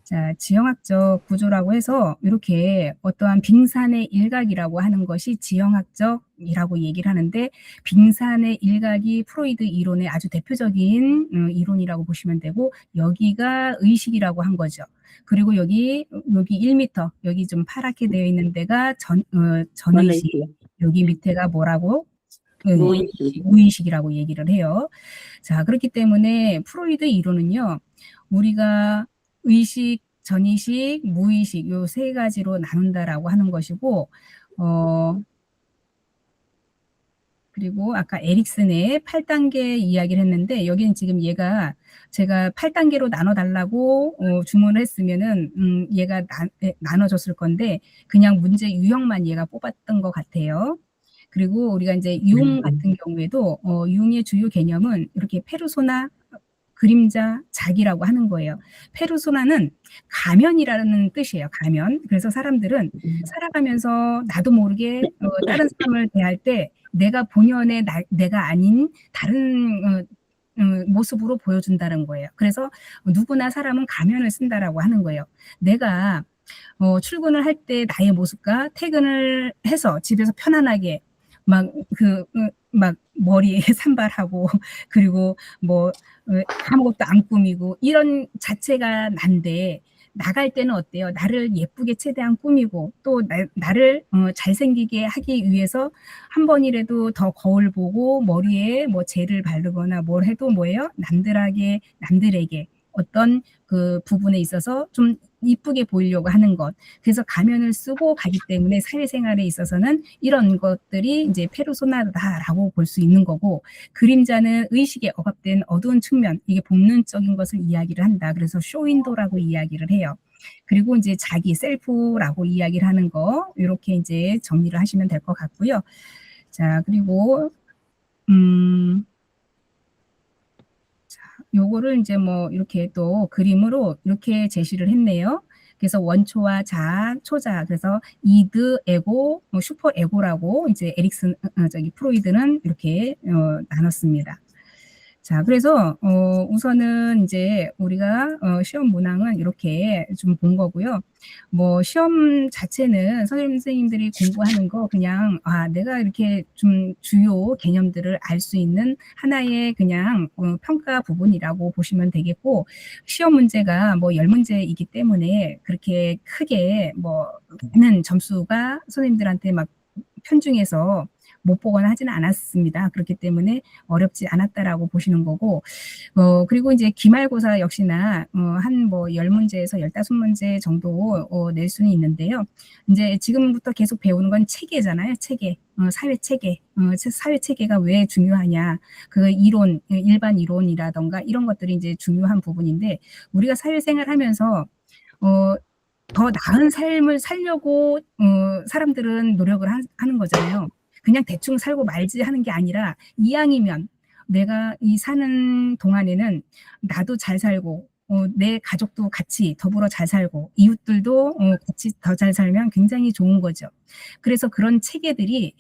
자, 지형학적 구조라고 해서 이렇게 어떠한 빙산의 일각이라고 하는 것이 지형학적이라고 얘기를 하는데 빙산의 일각이 프로이드 이론의 아주 대표적인 이론이라고 보시면 되고 여기가 의식이라고 한 거죠. 그리고 여기 1m 여기 좀 파랗게 되어 있는 데가 전의식 여기 밑에가 뭐라고? 무의식이라고 얘기를 해요. 자, 그렇기 때문에 프로이드 이론은요. 우리가 의식, 전의식, 무의식 요 세 가지로 나눈다라고 하는 것이고 그리고 아까 에릭슨의 8단계 이야기를 했는데 여기는 지금 얘가 제가 8단계로 나눠달라고 주문을 했으면은 얘가 나눠줬을 건데 그냥 문제 유형만 얘가 뽑았던 것 같아요. 그리고 우리가 이제 융 같은 경우에도 융의 주요 개념은 이렇게 페르소나, 그림자, 자기라고 하는 거예요. 페르소나는 가면이라는 뜻이에요. 가면. 그래서 사람들은 살아가면서 나도 모르게 다른 사람을 대할 때 내가 본연의 내가 아닌 다른 모습으로 보여준다는 거예요. 그래서 누구나 사람은 가면을 쓴다라고 하는 거예요. 내가 출근을 할 때 나의 모습과 퇴근을 해서 집에서 편안하게 막 머리에 산발하고 그리고 뭐 아무것도 안 꾸미고 이런 자체가 난데 나갈 때는 어때요? 나를 예쁘게 최대한 꾸미고 또 나를 잘생기게 하기 위해서 한 번이라도 더 거울 보고 머리에 뭐 젤을 바르거나 뭘 해도 뭐예요? 남들에게 어떤 그 부분에 있어서 좀 이쁘게 보이려고 하는 것. 그래서 가면을 쓰고 가기 때문에 사회생활에 있어서는 이런 것들이 이제 페르소나다라고 볼 수 있는 거고, 그림자는 의식에 억압된 어두운 측면, 이게 본능적인 것을 이야기를 한다. 그래서 쇼윈도라고 이야기를 해요. 그리고 이제 자기 셀프라고 이야기를 하는 거, 이렇게 이제 정리를 하시면 될 것 같고요. 자, 그리고 요거를 이제 뭐 이렇게 또 그림으로 이렇게 제시를 했네요. 그래서 원초와 자아, 초자, 그래서 이드, 에고, 뭐 슈퍼 에고라고 이제 프로이드는 이렇게 나눴습니다. 자, 그래서 우선은 이제 우리가 시험 문항은 이렇게 좀 본 거고요. 뭐 시험 자체는 선생님들이 공부하는 거 그냥 내가 이렇게 좀 주요 개념들을 알 수 있는 하나의 그냥 평가 부분이라고 보시면 되겠고, 시험 문제가 뭐 10문제이기 때문에 그렇게 크게 뭐 많은 점수가 선생님들한테 막 편중해서 못 보거나 하지는 않았습니다. 그렇기 때문에 어렵지 않았다라고 보시는 거고, 그리고 이제 기말고사 역시나 한 뭐 10문제에서 15문제 정도 낼 수는 있는데요. 이제 지금부터 계속 배우는 건 체계잖아요. 체계. 사회 체계. 사회 체계가 왜 중요하냐. 그 이론, 일반 이론이라던가 이런 것들이 이제 중요한 부분인데, 우리가 사회생활 하면서 더 나은 삶을 살려고 사람들은 노력을 하는 거잖아요. 그냥 대충 살고 말지 하는 게 아니라 이왕이면 내가 이 사는 동안에는 나도 잘 살고 내 가족도 같이 더불어 잘 살고 이웃들도 같이 더 잘 살면 굉장히 좋은 거죠. 그래서 그런 체계들이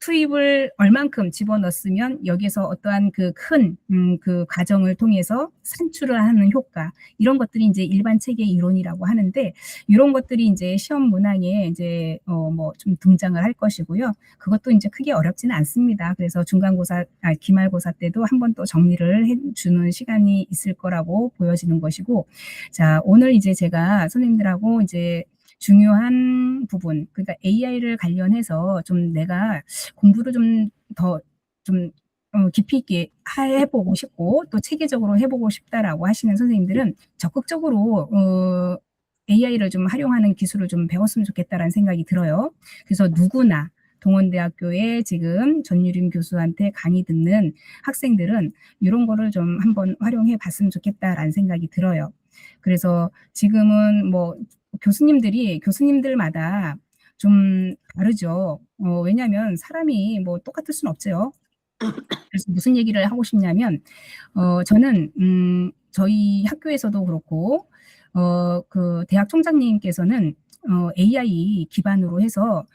투입을 얼만큼 집어넣었으면 여기서 어떠한 그 큰 그 과정을 통해서 산출을 하는 효과, 이런 것들이 이제 일반 체계 이론이라고 하는데, 이런 것들이 이제 시험 문항에 이제 뭐 좀 등장을 할 것이고요. 그것도 이제 크게 어렵지는 않습니다. 그래서 기말고사 때도 한번 또 정리를 해주는 시간이 있을 거라고 보여지는 것이고, 자, 오늘 이제 제가 선생님들하고 이제 중요한 부분, 그러니까 AI를 관련해서 좀 내가 공부를 좀 더 좀 깊이 있게 해보고 싶고 또 체계적으로 해보고 싶다라고 하시는 선생님들은 적극적으로 AI를 좀 활용하는 기술을 좀 배웠으면 좋겠다라는 생각이 들어요. 그래서 누구나 동원대학교에 지금 전유림 교수한테 강의 듣는 학생들은 이런 거를 좀 한번 활용해 봤으면 좋겠다라는 생각이 들어요. 그래서 지금은 뭐 교수님들마다 좀 다르죠. 왜냐하면 사람이 뭐 똑같을 수는 없죠. 그래서 무슨 얘기를 하고 싶냐면, 저는 저희 학교에서도 그렇고 그 대학 총장님께서는 AI 기반으로 해서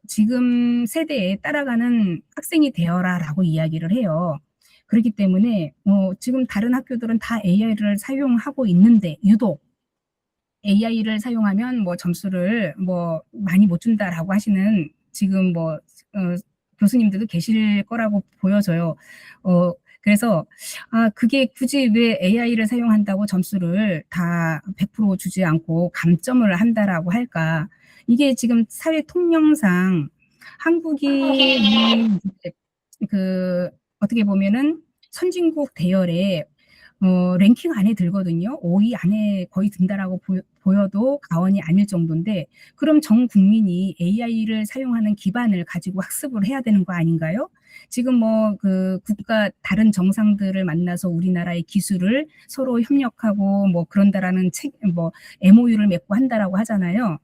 지금 세대에 따라가는 학생이 되어라라고 이야기를 해요. 그렇기 때문에 지금 다른 학교들은 다 AI를 사용하고 있는데 유독 AI를 사용하면 뭐 점수를 뭐 많이 못 준다라고 하시는 지금 뭐 교수님들도 계실 거라고 보여져요. 그래서 그게 굳이 왜 AI를 사용한다고 점수를 다 100% 주지 않고 감점을 한다라고 할까? 이게 지금 사회 통념상 한국이 그 어떻게 보면은 선진국 대열에 랭킹 안에 들거든요. 5위 안에 거의 든다라고 보여도 과언이 아닐 정도인데, 그럼 전 국민이 AI를 사용하는 기반을 가지고 학습을 해야 되는 거 아닌가요? 지금 뭐 그 국가 다른 정상들을 만나서 우리나라의 기술을 서로 협력하고 뭐 그런다라는 뭐 MOU를 맺고 한다라고 하잖아요.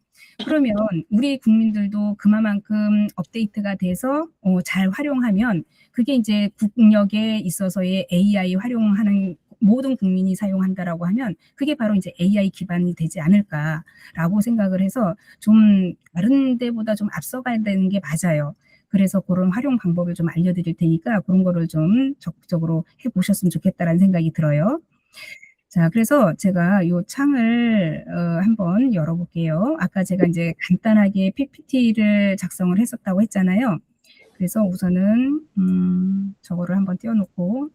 그러면 우리 국민들도 그만큼 업데이트가 돼서 잘 활용하면 그게 이제 국력에 있어서의 AI 활용하는 모든 국민이 사용한다라고 하면 그게 바로 이제 AI 기반이 되지 않을까라고 생각을 해서 좀 다른 데보다 좀 앞서가야 되는 게 맞아요. 그래서 그런 활용 방법을 좀 알려드릴 테니까 그런 거를 좀 적극적으로 해보셨으면 좋겠다라는 생각이 들어요. 자, 그래서 제가 요 창을 한번 열어볼게요. 아까 제가 이제 간단하게 PPT를 작성을 했었다고 했잖아요. 그래서 우선은 저거를 한번 띄워놓고,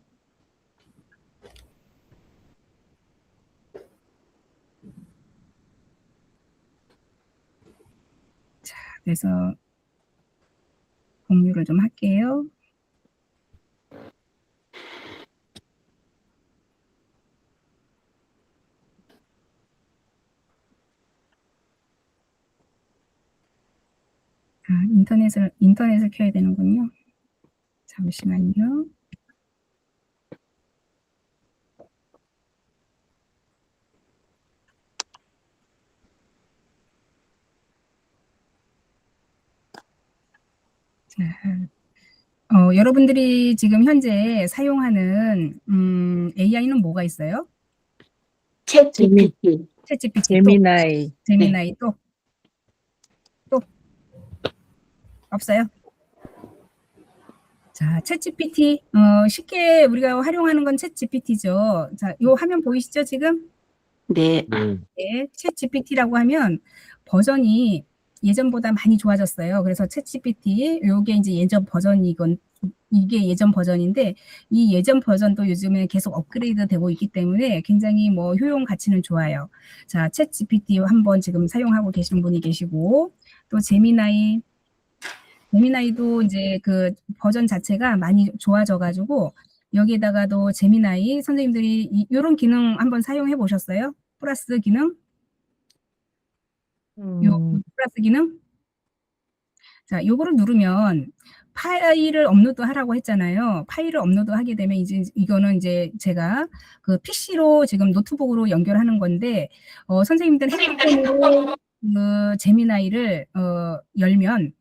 자, 그래서 공유를 좀 할게요. 인터넷을 켜야 되는군요. 잠시만요. 자, 여러분들이 지금 현재 사용하는 AI는 뭐가 있어요? 챗 GPT. 챗GPT, 제미나이. 제미나이 또 없어요? 자, 챗GPT 쉽게 우리가 활용하는 건 챗GPT죠. 자, 요 화면 보이시죠 지금? 네. 네, 챗GPT라고 하면 버전이 예전보다 많이 좋아졌어요. 그래서 챗GPT 요게 이제 예전 버전이건 이게 예전 버전인데 이 예전 버전도 요즘에 계속 업그레이드 되고 있기 때문에 굉장히 뭐 효용 가치는 좋아요. 자, 챗GPT 한번 지금 사용하고 계신 분이 계시고 또 제미나이도 이제 그 버전 자체가 많이 좋아져 가지고 여기에다가도 제미나이 선생님들이 요런 기능 한번 사용해 보셨어요? 플러스 기능? 요 플러스 기능? 자, 요거를 누르면 파일을 업로드하라고 했잖아요. 파일을 업로드하게 되면 이제 이거는 이제 제가 그 PC로 지금 노트북으로 연결하는 건데 선생님들 핸드폰으로 그 제미나이를 열면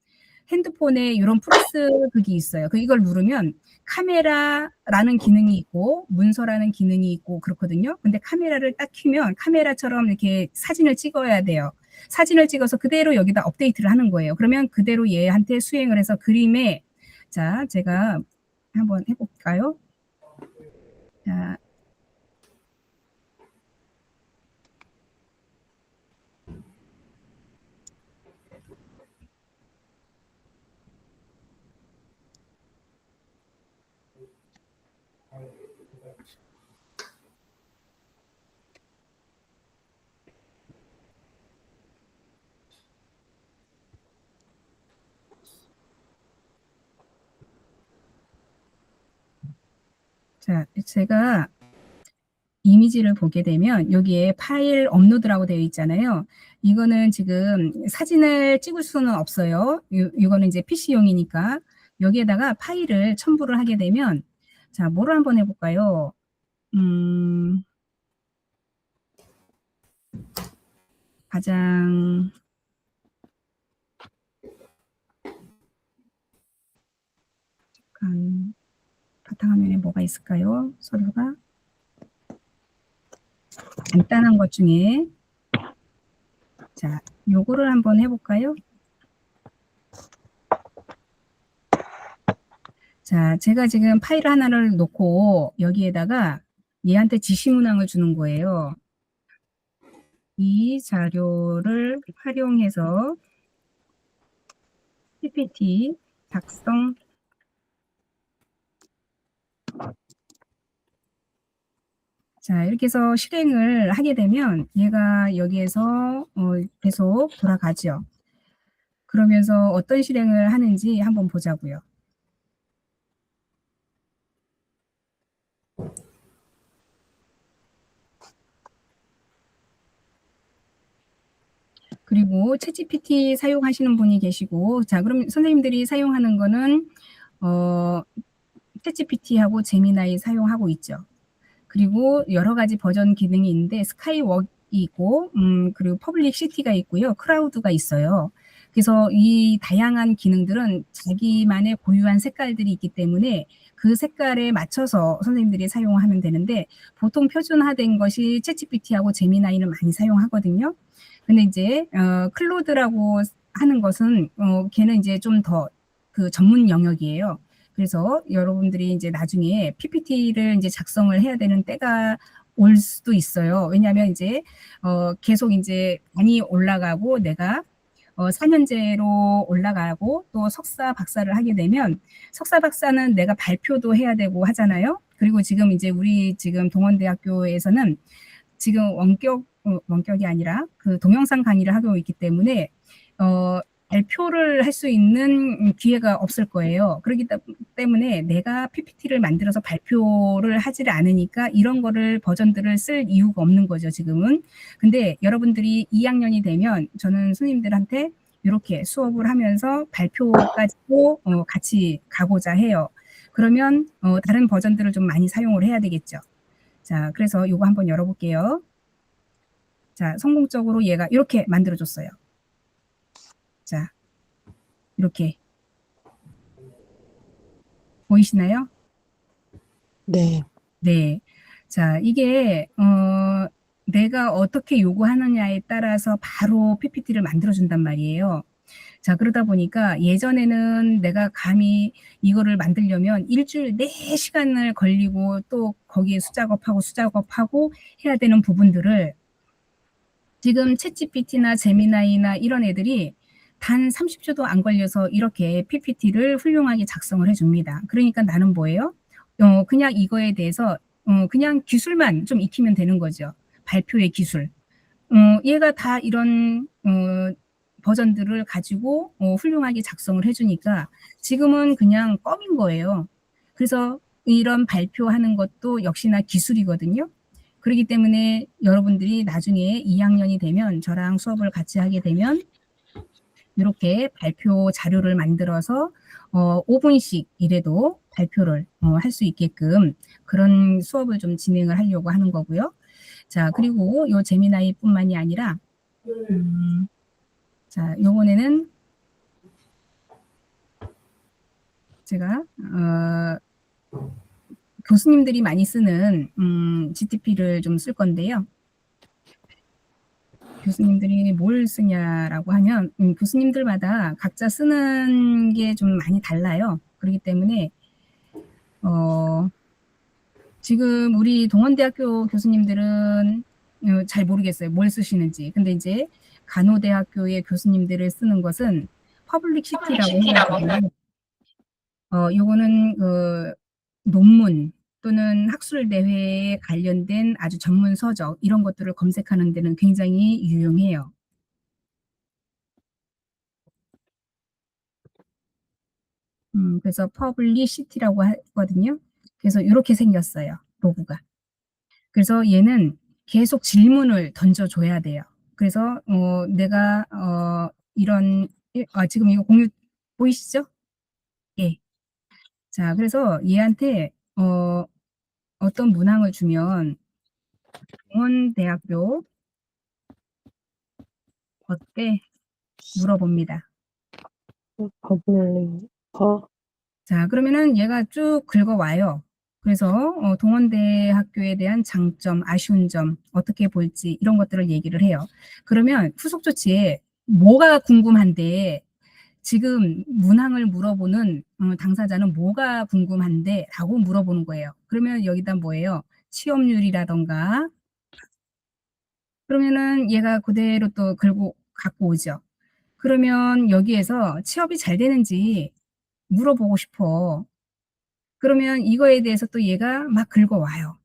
핸드폰에 요런 플러스 극이 있어요. 이걸 누르면 카메라라는 기능이 있고 문서라는 기능이 있고 그렇거든요. 근데 카메라를 딱 켜면 카메라처럼 이렇게 사진을 찍어야 돼요. 사진을 찍어서 그대로 여기다 업데이트를 하는 거예요. 그러면 그대로 얘한테 수행을 해서 그림에 자, 제가 한번 해볼까요? 자, 제가 이미지를 보게 되면 여기에 파일 업로드라고 되어 있잖아요. 이거는 지금 사진을 찍을 수는 없어요. 이거는 이제 PC용이니까 여기에다가 파일을 첨부를 하게 되면 자, 뭐를 한번 해볼까요? 가장 바탕화면에 뭐가 있을까요? 서류가 간단한 것 중에 자, 요거를 한번 해볼까요? 자, 제가 지금 파일 하나를 놓고 여기에다가 얘한테 지시 문항을 주는 거예요. 이 자료를 활용해서 PPT 작성 자, 이렇게 해서 실행을 하게 되면 얘가 여기에서 계속 돌아가죠. 그러면서 어떤 실행을 하는지 한번 보자고요. 그리고 챗GPT 사용하시는 분이 계시고 자, 그럼 선생님들이 사용하는 거는 챗GPT하고 제미나이 사용하고 있죠. 그리고 여러 가지 버전 기능이 있는데 스카이웍이 있고 그리고 퍼블릭 시티가 있고요. 크라우드가 있어요. 그래서 이 다양한 기능들은 자기만의 고유한 색깔들이 있기 때문에 그 색깔에 맞춰서 선생님들이 사용하면 되는데 보통 표준화된 것이 챗GPT하고 제미나이는 많이 사용하거든요. 근데 이제 클로드라고 하는 것은 걔는 이제 좀 더 그 전문 영역이에요. 그래서 여러분들이 이제 나중에 PPT를 이제 작성을 해야 되는 때가 올 수도 있어요. 왜냐하면 이제 계속 이제 많이 올라가고 내가 4년제로 올라가고 또 석사 박사를 하게 되면 석사 박사는 내가 발표도 해야 되고 하잖아요. 그리고 지금 이제 우리 지금 동원대학교에서는 지금 원격이 아니라 그 동영상 강의를 하고 있기 때문에 발표를 할 수 있는 기회가 없을 거예요. 그렇기 때문에 내가 PPT를 만들어서 발표를 하지를 않으니까 이런 거를 버전들을 쓸 이유가 없는 거죠, 지금은. 근데 여러분들이 2학년이 되면 저는 선생님들한테 요렇게 수업을 하면서 발표까지도 같이 가고자 해요. 그러면 다른 버전들을 좀 많이 사용을 해야 되겠죠. 자, 그래서 요거 한번 열어 볼게요. 자, 성공적으로 얘가 이렇게 만들어 줬어요. 자, 이렇게 보이시나요? 네. 네. 자, 이게 내가 어떻게 요구하느냐에 따라서 바로 PPT를 만들어 준단 말이에요. 자, 그러다 보니까 예전에는 내가 감히 이거를 만들려면 일주일 4시간을 걸리고 또 거기에 수작업하고 해야 되는 부분들을 지금 챗GPT나 제미나이나 이런 애들이 단 30초도 안 걸려서 이렇게 PPT를 훌륭하게 작성을 해 줍니다. 그러니까 나는 뭐예요? 그냥 이거에 대해서 그냥 기술만 좀 익히면 되는 거죠. 발표의 기술. 얘가 다 이런 버전들을 가지고 훌륭하게 작성을 해 주니까 지금은 그냥 껌인 거예요. 그래서 이런 발표하는 것도 역시나 기술이거든요. 그렇기 때문에 여러분들이 나중에 2학년이 되면 저랑 수업을 같이 하게 되면 이렇게 발표 자료를 만들어서 5분씩 이래도 발표를 할 수 있게끔 그런 수업을 좀 진행을 하려고 하는 거고요. 자, 그리고 요 제미나이뿐만이 아니라 자, 요번에는 제가 교수님들이 많이 쓰는 GTP를 좀 쓸 건데요. 교수님들이 뭘 쓰냐라고 하면 교수님들마다 각자 쓰는 게 좀 많이 달라요. 그렇기 때문에 지금 우리 동원대학교 교수님들은 잘 모르겠어요. 뭘 쓰시는지. 근데 이제 간호대학교의 교수님들을 쓰는 것은 퍼블릭 시티라고 해가지고 요거는 그 논문 또는 학술 대회에 관련된 아주 전문 서적 이런 것들을 검색하는 데는 굉장히 유용해요. 그래서 퍼블리시티라고 하거든요. 그래서 요렇게 생겼어요, 로고가. 그래서 얘는 계속 질문을 던져줘야 돼요. 그래서 내가 이런 지금 이거 공유 보이시죠? 예. 자, 그래서 얘한테 어떤 문항을 주면 동원대학교 어때? 물어봅니다. 자, 그러면은 얘가 쭉 긁어와요. 그래서 동원대학교에 대한 장점, 아쉬운 점, 어떻게 볼지 이런 것들을 얘기를 해요. 그러면 후속 조치에 뭐가 궁금한데 지금 문항을 물어보는 당사자는 뭐가 궁금한데 라고 물어보는 거예요. 그러면 여기다 뭐예요? 취업률이라던가 그러면은 얘가 그대로 또 갖고 오죠. 그러면 여기에서 취업이 잘 되는지 물어보고 싶어. 그러면 이거에 대해서 또 얘가 막 긁어와요.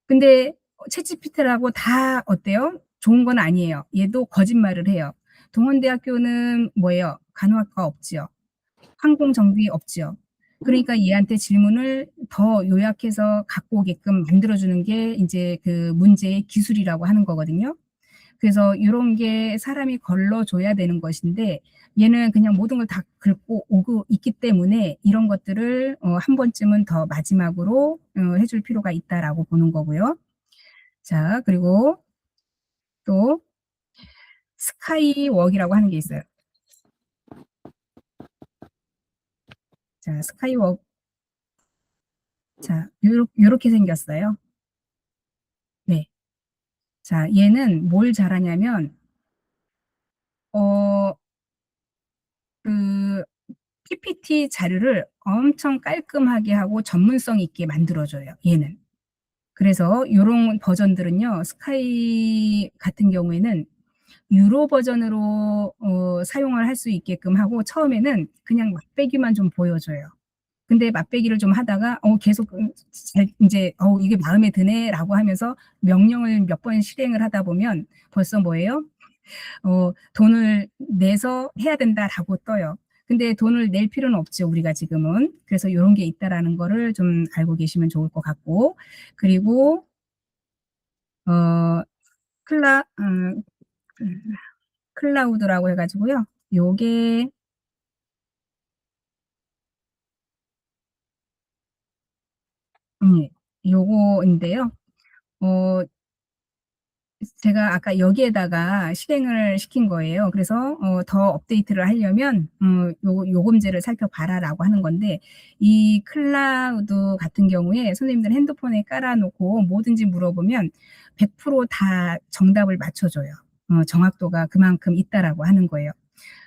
근데 챗GPT라고 다 어때요? 좋은 건 아니에요. 얘도 거짓말을 해요. 동원대학교는 뭐예요? 간호학과 없지요. 항공정비 없지요. 그러니까 얘한테 질문을 더 요약해서 갖고 오게끔 만들어 주는 게 인제 그 문제의 기술이라고 하는 거거든요. 그래서 요런 게 사람이 걸러 줘야 되는 것인데 얘는 그냥 모든 걸 다 긁고 오고 있기 때문에 이런 것들을 한 번쯤은 더 마지막으로 해줄 필요가 있다라고 보는 거고요. 자, 그리고 또 스카이웍이라고 하는 게 있어요. 자, 스카이웍 자, 요렇게 생겼어요. 네. 자, 얘는 뭘 잘하냐면 어 그 PPT 자료를 엄청 깔끔하게 하고 전문성 있게 만들어 줘요, 얘는. 그래서 요런 버전들은요. 스카이 같은 경우에는 유로 버전으로 사용을 할 수 있게끔 하고 처음에는 그냥 맛배기만 좀 보여줘요. 근데 맛배기를 좀 하다가 계속 잘 인제 '이게 마음에 드네.'라고 하면서 명령을 몇 번 실행을 하다 보면 벌써 뭐예요? '돈을 내서 해야 된다.'라고 떠요. 근데 돈을 낼 필요는 없죠, 우리가 지금은. 그래서 요런 게 있다라는 거를 좀 알고 계시면 좋을 것 같고 그리고 어 클라 클라우드라고 해가지고요. 요게 요거인데요. 어, 제가 아까 여기에다가 실행을 시킨 거예요. 그래서 더 업데이트를 하려면 요금제를 살펴봐라라고 하는 건데, 이 클라우드 같은 경우에 선생님들 핸드폰에 깔아놓고 뭐든지 물어보면 100%다 정답을 맞춰줘요. 정확도가 그만큼 있다라고 하는 거예요.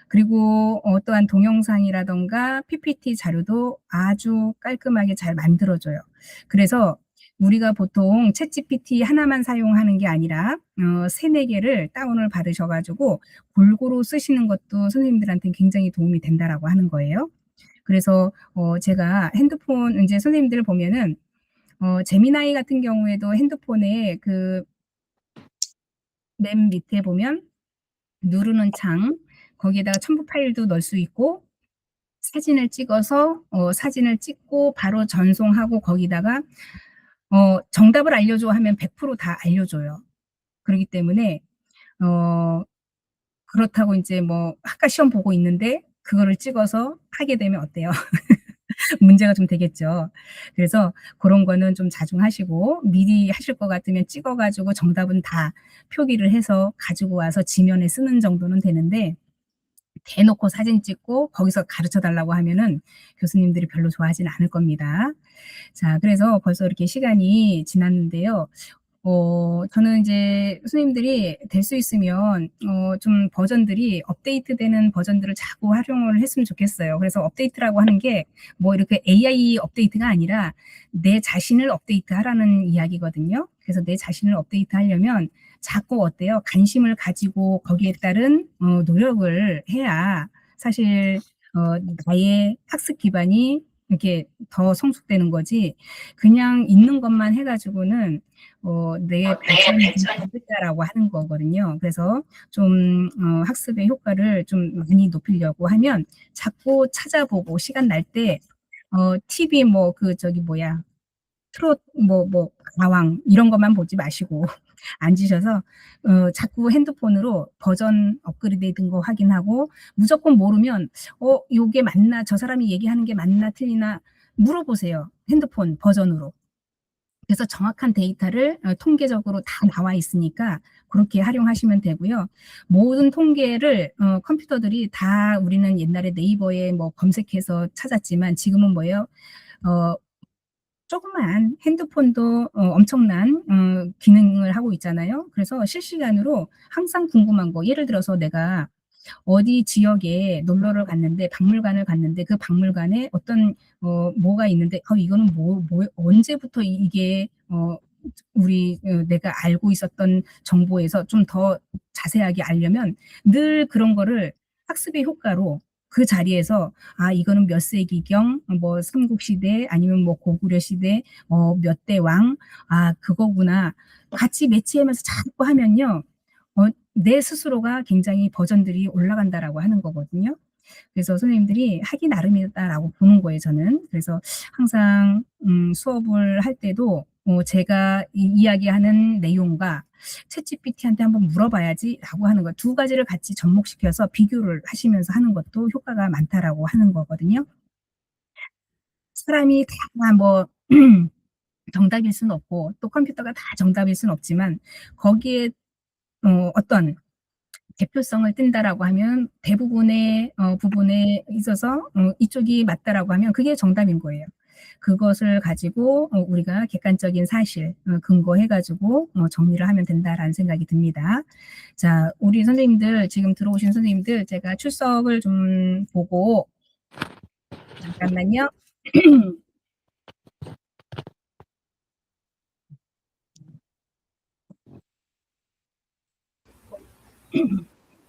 그리고 어떠한 동영상이라던가 PPT 자료도 아주 깔끔하게 잘 만들어줘요. 그래서 우리가 보통 챗GPT 하나만 사용하는 게 아니라 3-4개를 다운을 받으셔가지고 골고루 쓰시는 것도 선생님들한테 굉장히 도움이 된다라고 하는 거예요. 그래서 제가 핸드폰 이제 선생님들 보면은 제미나이 같은 경우에도 핸드폰에 그 맨 밑에 보면 누르는 창, 거기에다가 첨부 파일도 넣을 수 있고, 사진을 찍어서 사진을 찍고 바로 전송하고 거기다가 정답을 알려줘 하면 100%다 알려줘요. 그렇기 때문에 그렇다고 이제 뭐 학과 시험 보고 있는데 그거를 찍어서 하게 되면 어때요? 문제가 좀 되겠죠. 그래서 그런 거는 좀 자중하시고, 미리 하실 것 같으면 찍어가지고 정답은 다 표기를 해서 가지고 와서 지면에 쓰는 정도는 되는데, 대놓고 사진 찍고 거기서 가르쳐 달라고 하면은 교수님들이 별로 좋아하진 않을 겁니다. 자, 그래서 벌써 이렇게 시간이 지났는데요. 저는 이제 선생님들이 될 수 있으면 좀 버전들이 업데이트되는 버전들을 자꾸 활용을 했으면 좋겠어요. 그래서 업데이트라고 하는 게 뭐 이렇게 AI 업데이트가 아니라 내 자신을 업데이트하라는 이야기거든요. 그래서 내 자신을 업데이트하려면 자꾸 어때요? 관심을 가지고 거기에 따른 노력을 해야 사실 나의 학습 기반이 이렇게 더 성숙되는 거지, 그냥 있는 것만 해가지고는 내 발전이 안 됐다라고 하는 거거든요. 그래서 좀 학습의 효과를 좀 많이 높이려고 하면 자꾸 찾아보고, 시간 날 때 TV 뭐 저기 뭐야, 트롯 가왕 이런 것만 보지 마시고 앉으셔서 자꾸 핸드폰으로 버전 업그레이드 된 거 확인하고, 무조건 모르면 요게 맞나, 저 사람이 얘기하는 게 맞나 틀리나 물어보세요. 핸드폰 버전으로. 그래서 정확한 데이터를 통계적으로 다 나와 있으니까 그렇게 활용하시면 되고요. 모든 통계를 컴퓨터들이 다, 우리는 옛날에 네이버에 뭐 검색해서 찾았지만 지금은 뭐예요? 조그만 핸드폰도 엄청난 기능을 하고 있잖아요. 그래서 실시간으로 항상 궁금한 거, 예를 들어서 내가 어디 지역에 놀러를 갔는데, 박물관을 갔는데 그 박물관에 어떤 뭐가 있는데 이거는 언제부터 이게 우리 내가 알고 있었던 정보에서 좀 더 자세하게 알려면 늘 그런 거를 학습의 효과로 그 자리에서 이거는 몇 세기경, 뭐 삼국시대 아니면 뭐 고구려 시대 몇 대 왕, 그거구나 같이 매치하면서 자꾸 하면요 내 스스로가 굉장히 버전들이 올라간다라고 하는 거거든요. 그래서 선생님들이 하기 나름이다라고 보는 거예요, 저는. 그래서 항상 수업을 할 때도 제가 이야기하는 내용과 챗GPT한테 한번 물어봐야지라고 하는 거, 두 가지를 같이 접목시켜서 비교를 하시면서 하는 것도 효과가 많다라고 하는 거거든요. 사람이 다 뭐 정답일 수는 없고, 또 컴퓨터가 다 정답일 수는 없지만, 거기에 어떤 대표성을 띈다라고 하면 대부분의 부분에 있어서 이쪽이 맞다라고 하면 그게 정답인 거예요. 그것을 가지고 우리가 객관적인 사실 근거해 가지고 정리를 하면 된다라는 생각이 듭니다. 자, 우리 선생님들, 지금 들어오신 선생님들, 제가 출석을 좀 보고, 잠깐만요.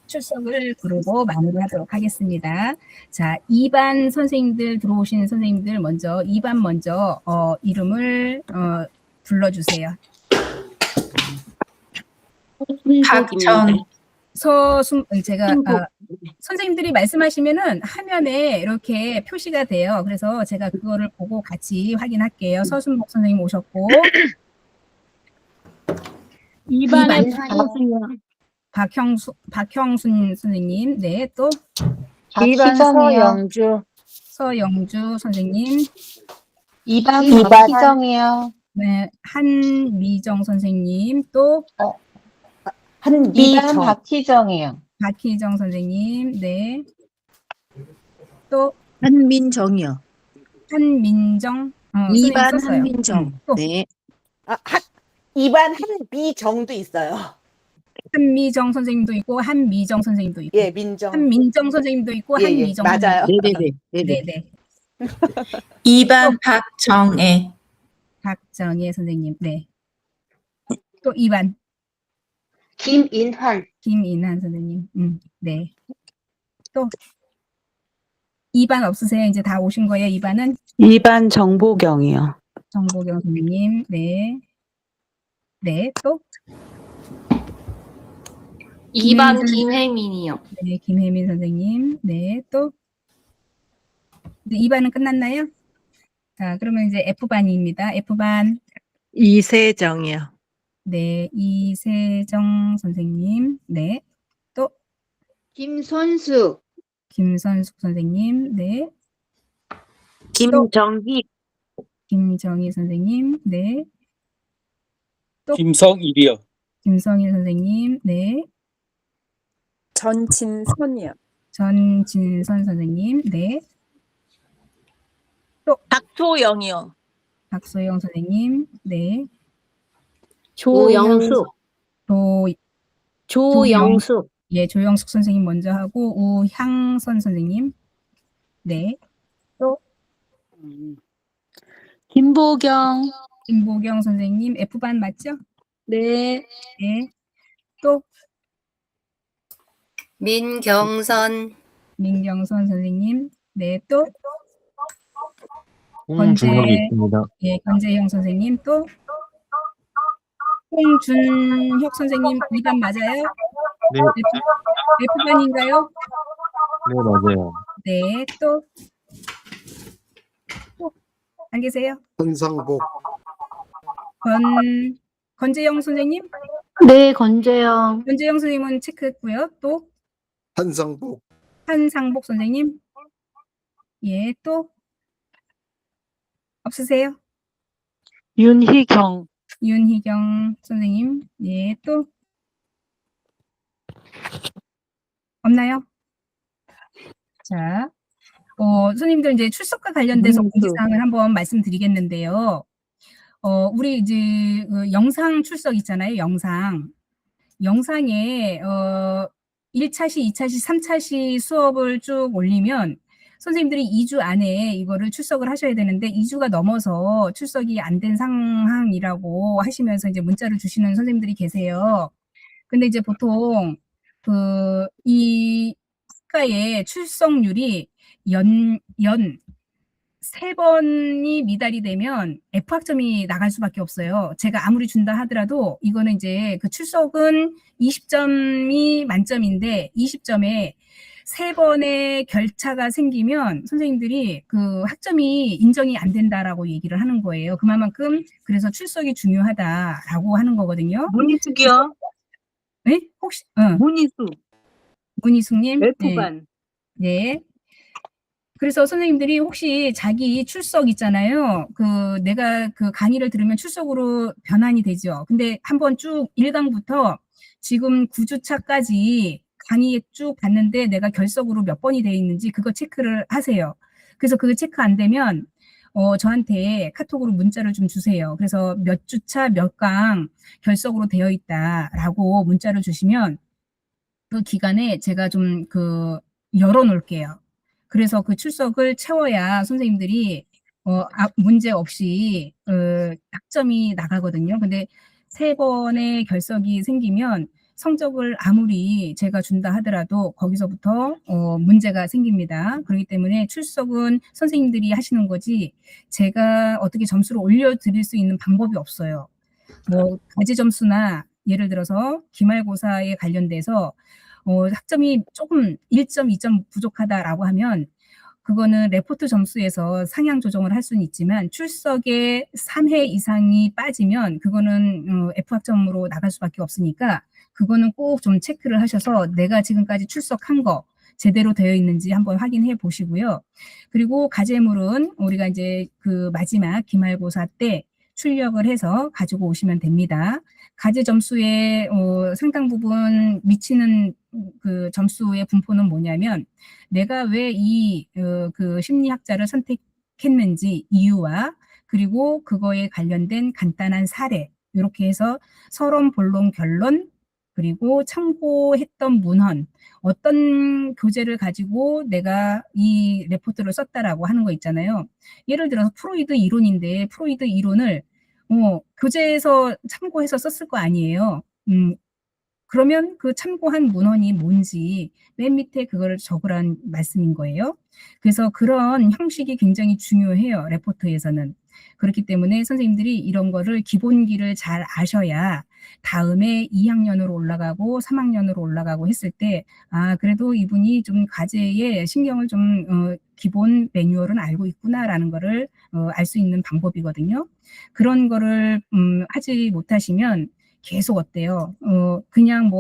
출석을 부르고 마무리하도록 하겠습니다. 자, 2반 선생님들, 들어오신 선생님들 먼저 2반 먼저 이름을 불러주세요. 박전. 제가 선생님들이 말씀하시면은 화면에 이렇게 표시가 돼요. 그래서 제가 그거를 보고 같이 확인할게요. 서순복 선생님 오셨고, 2반에 박형순 선생님, 네, 또 2번 서영주. 서영주 선생님, 2번 박희정이요. 네, 한미정 선생님, 또 2번 박희정이요. 박희정 선생님, 네, 또 한민정이요. 한민정, 선생님 2반 썼어요. 한민정. 또 네. 2반 한미정도 있어요. 한미정 선생님도 있고 한미정 선생님도 있고 예, 민정. 한민정 선생님도 있고 예, 한미정 맞아요. 선생님도 있고. 네네네. 네네. 2반 박정애. 박정혜 선생님, 네. 또 2반 김인환. 김인한 선생님, 네. 또 2반 없으세요? 이제 다 오신 거예요? 2반은 2반 정보경이요. 정보경 선생님, 네. 네, 또 2번 김혜민이요. 네, 김혜민 선생님, 네, 또 이제 2반은 끝났나요? 자, 그러면 이제 F반입니다. F반, 이세정이요. 네, 이세정 선생님, 네. 또 김선숙. 김선숙 선생님, 네. 김정희. 김정희 선생님, 네. 또 김성일이요. 김성일 선생님, 네. 전진선이요. 전진선 선생님, 네. 박소영이요. 박소영 선생님, 네. 조영숙. 조영숙. 예, 조영숙 선생님 먼저 하고 우향선 선생님, 네. 또 김보경. 김보경 선생님, F반 맞죠? 네. 네. 또 민경선. 민경선 선생님, 네. 또 홍준혁이 있습니다. 예, 권재형 선생님, 또 홍준혁 선생님 2반 맞아요? 네, F반인가요? 네, 맞아요. 네, 또 안 계세요? 현상복, 권재영 선생님? 네, 권재영. 권재영 선생님은 체크했고요. 또 한상복, 한상복 선생님? 예, 또 없으세요? 윤희경. 윤희경 선생님? 예, 또 없나요? 자, 선생님들 이제 출석과 관련돼서 공지사항을 한번 말씀드리겠는데요. 우리 이제 영상 출석 있잖아요. 영상에 1차시, 2차시, 3차시 수업을 쭉 올리면 선생님들이 2주 안에 이거를 출석을 하셔야 되는데 2주가 넘어서 출석이 안 된 상황이라고 하시면서 이제 문자를 주시는 선생님들이 계세요. 근데 이제 보통 이 학과의 출석률이 연 3번이 미달이 되면 F학점이 나갈 수밖에 없어요. 제가 아무리 준다 하더라도 이거는 이제 그 출석은 20점이 만점인데 20점에 3번의 결차가 생기면 선생님들이 그 학점이 인정이 안 된다라고 얘기를 하는 거예요. 그만큼 그래서 출석이 중요하다라고 하는 거거든요. 문희숙이요. 네? 혹시 문희숙. 문희숙님? F반. 네. 그래서 선생님들이 혹시 자기 출석 있잖아요. 내가 그 강의를 들으면 출석으로 변환이 되죠. 근데 한번 쭉 1강부터 지금 9주차까지 강의에 쭉 봤는데 내가 결석으로 몇 번이 되어 있는지 그거 체크를 하세요. 그래서 그거 체크 안 되면 저한테 카톡으로 문자를 좀 주세요. 그래서 몇 주차 몇 강 결석으로 되어 있다라고 문자를 주시면 그 기간에 제가 좀 열어 놓을게요. 그래서 그 출석을 채워야 선생님들이 문제 없이 학점이 나가거든요. 근데 3번의 결석이 생기면 성적을 아무리 제가 준다 하더라도 거기서부터 문제가 생깁니다. 그렇기 때문에 출석은 선생님들이 하시는 거지 제가 어떻게 점수를 올려드릴 수 있는 방법이 없어요. 뭐 과제 점수나 예를 들어서 기말고사에 관련돼서 학점이 조금 1점, 2점 부족하다라고 하면 그거는 레포트 점수에서 상향 조정을 할 수는 있지만 출석에 3회 이상이 빠지면 그거는 F학점으로 나갈 수밖에 없으니까 그거는 꼭 좀 체크를 하셔서 내가 지금까지 출석한 거 제대로 되어 있는지 한번 확인해 보시고요. 그리고 과제물은 우리가 이제 그 마지막 기말고사 때 출력을 해서 가지고 오시면 됩니다. 과제 점수의 상당 부분 미치는 그 점수의 분포는 뭐냐면 내가 왜 그 심리학자를 선택했는지 이유와 그리고 그거에 관련된 간단한 사례 이렇게 해서 서론, 본론, 결론 그리고 참고했던 문헌 어떤 교재를 가지고 내가 이 레포트를 썼다라고 하는 거 있잖아요. 예를 들어서 프로이드 이론인데 프로이드 이론을 교재에서 참고해서 썼을 거 아니에요. 그러면 그 참고한 문헌이 뭔지 맨 밑에 그거를 적으라는 말씀인 거예요. 그래서 그런 형식이 굉장히 중요해요. 레포트에서는. 그렇기 때문에 선생님들이 이런 거를 기본기를 잘 아셔야 다음에 2학년으로 올라가고 3학년으로 올라가고 했을 때 그래도 이분이 좀 과제에 신경을 좀 기본 매뉴얼은 알고 있구나라는 거를 알 수 있는 방법이거든요. 그런 거를 하지 못하시면 계속 어때요? 그냥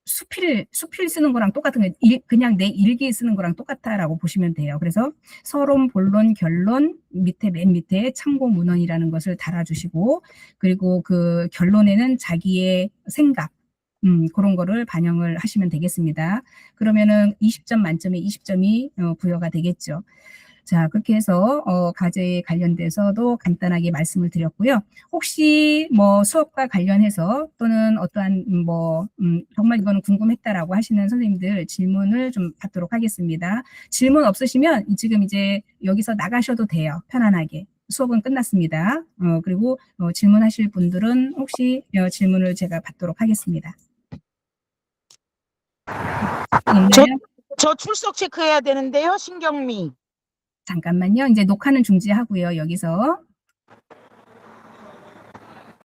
수필 쓰는 거랑 똑같은 거예요. 그냥 내 일기 쓰는 거랑 똑같다라고 보시면 돼요. 그래서 서론, 본론, 결론 맨 밑에 참고 문헌이라는 것을 달아주시고 그리고 그 결론에는 자기의 생각 그런 거를 반영을 하시면 되겠습니다. 그러면은 20점 만점에 20점이 부여가 되겠죠. 자, 그렇게 해서 과제에 관련돼서도 간단하게 말씀을 드렸고요. 혹시 수업과 관련해서 또는 어떠한 정말 이거는 궁금했다라고 하시는 선생님들 질문을 좀 받도록 하겠습니다. 질문 없으시면 지금 이제 여기서 나가셔도 돼요. 편안하게. 수업은 끝났습니다. 그리고 질문하실 분들은 혹시 질문을 제가 받도록 하겠습니다. 있나요? 저 출석 체크해야 되는데요, 신경미. 잠깐만요. 이제 녹화는 중지하고요. 여기서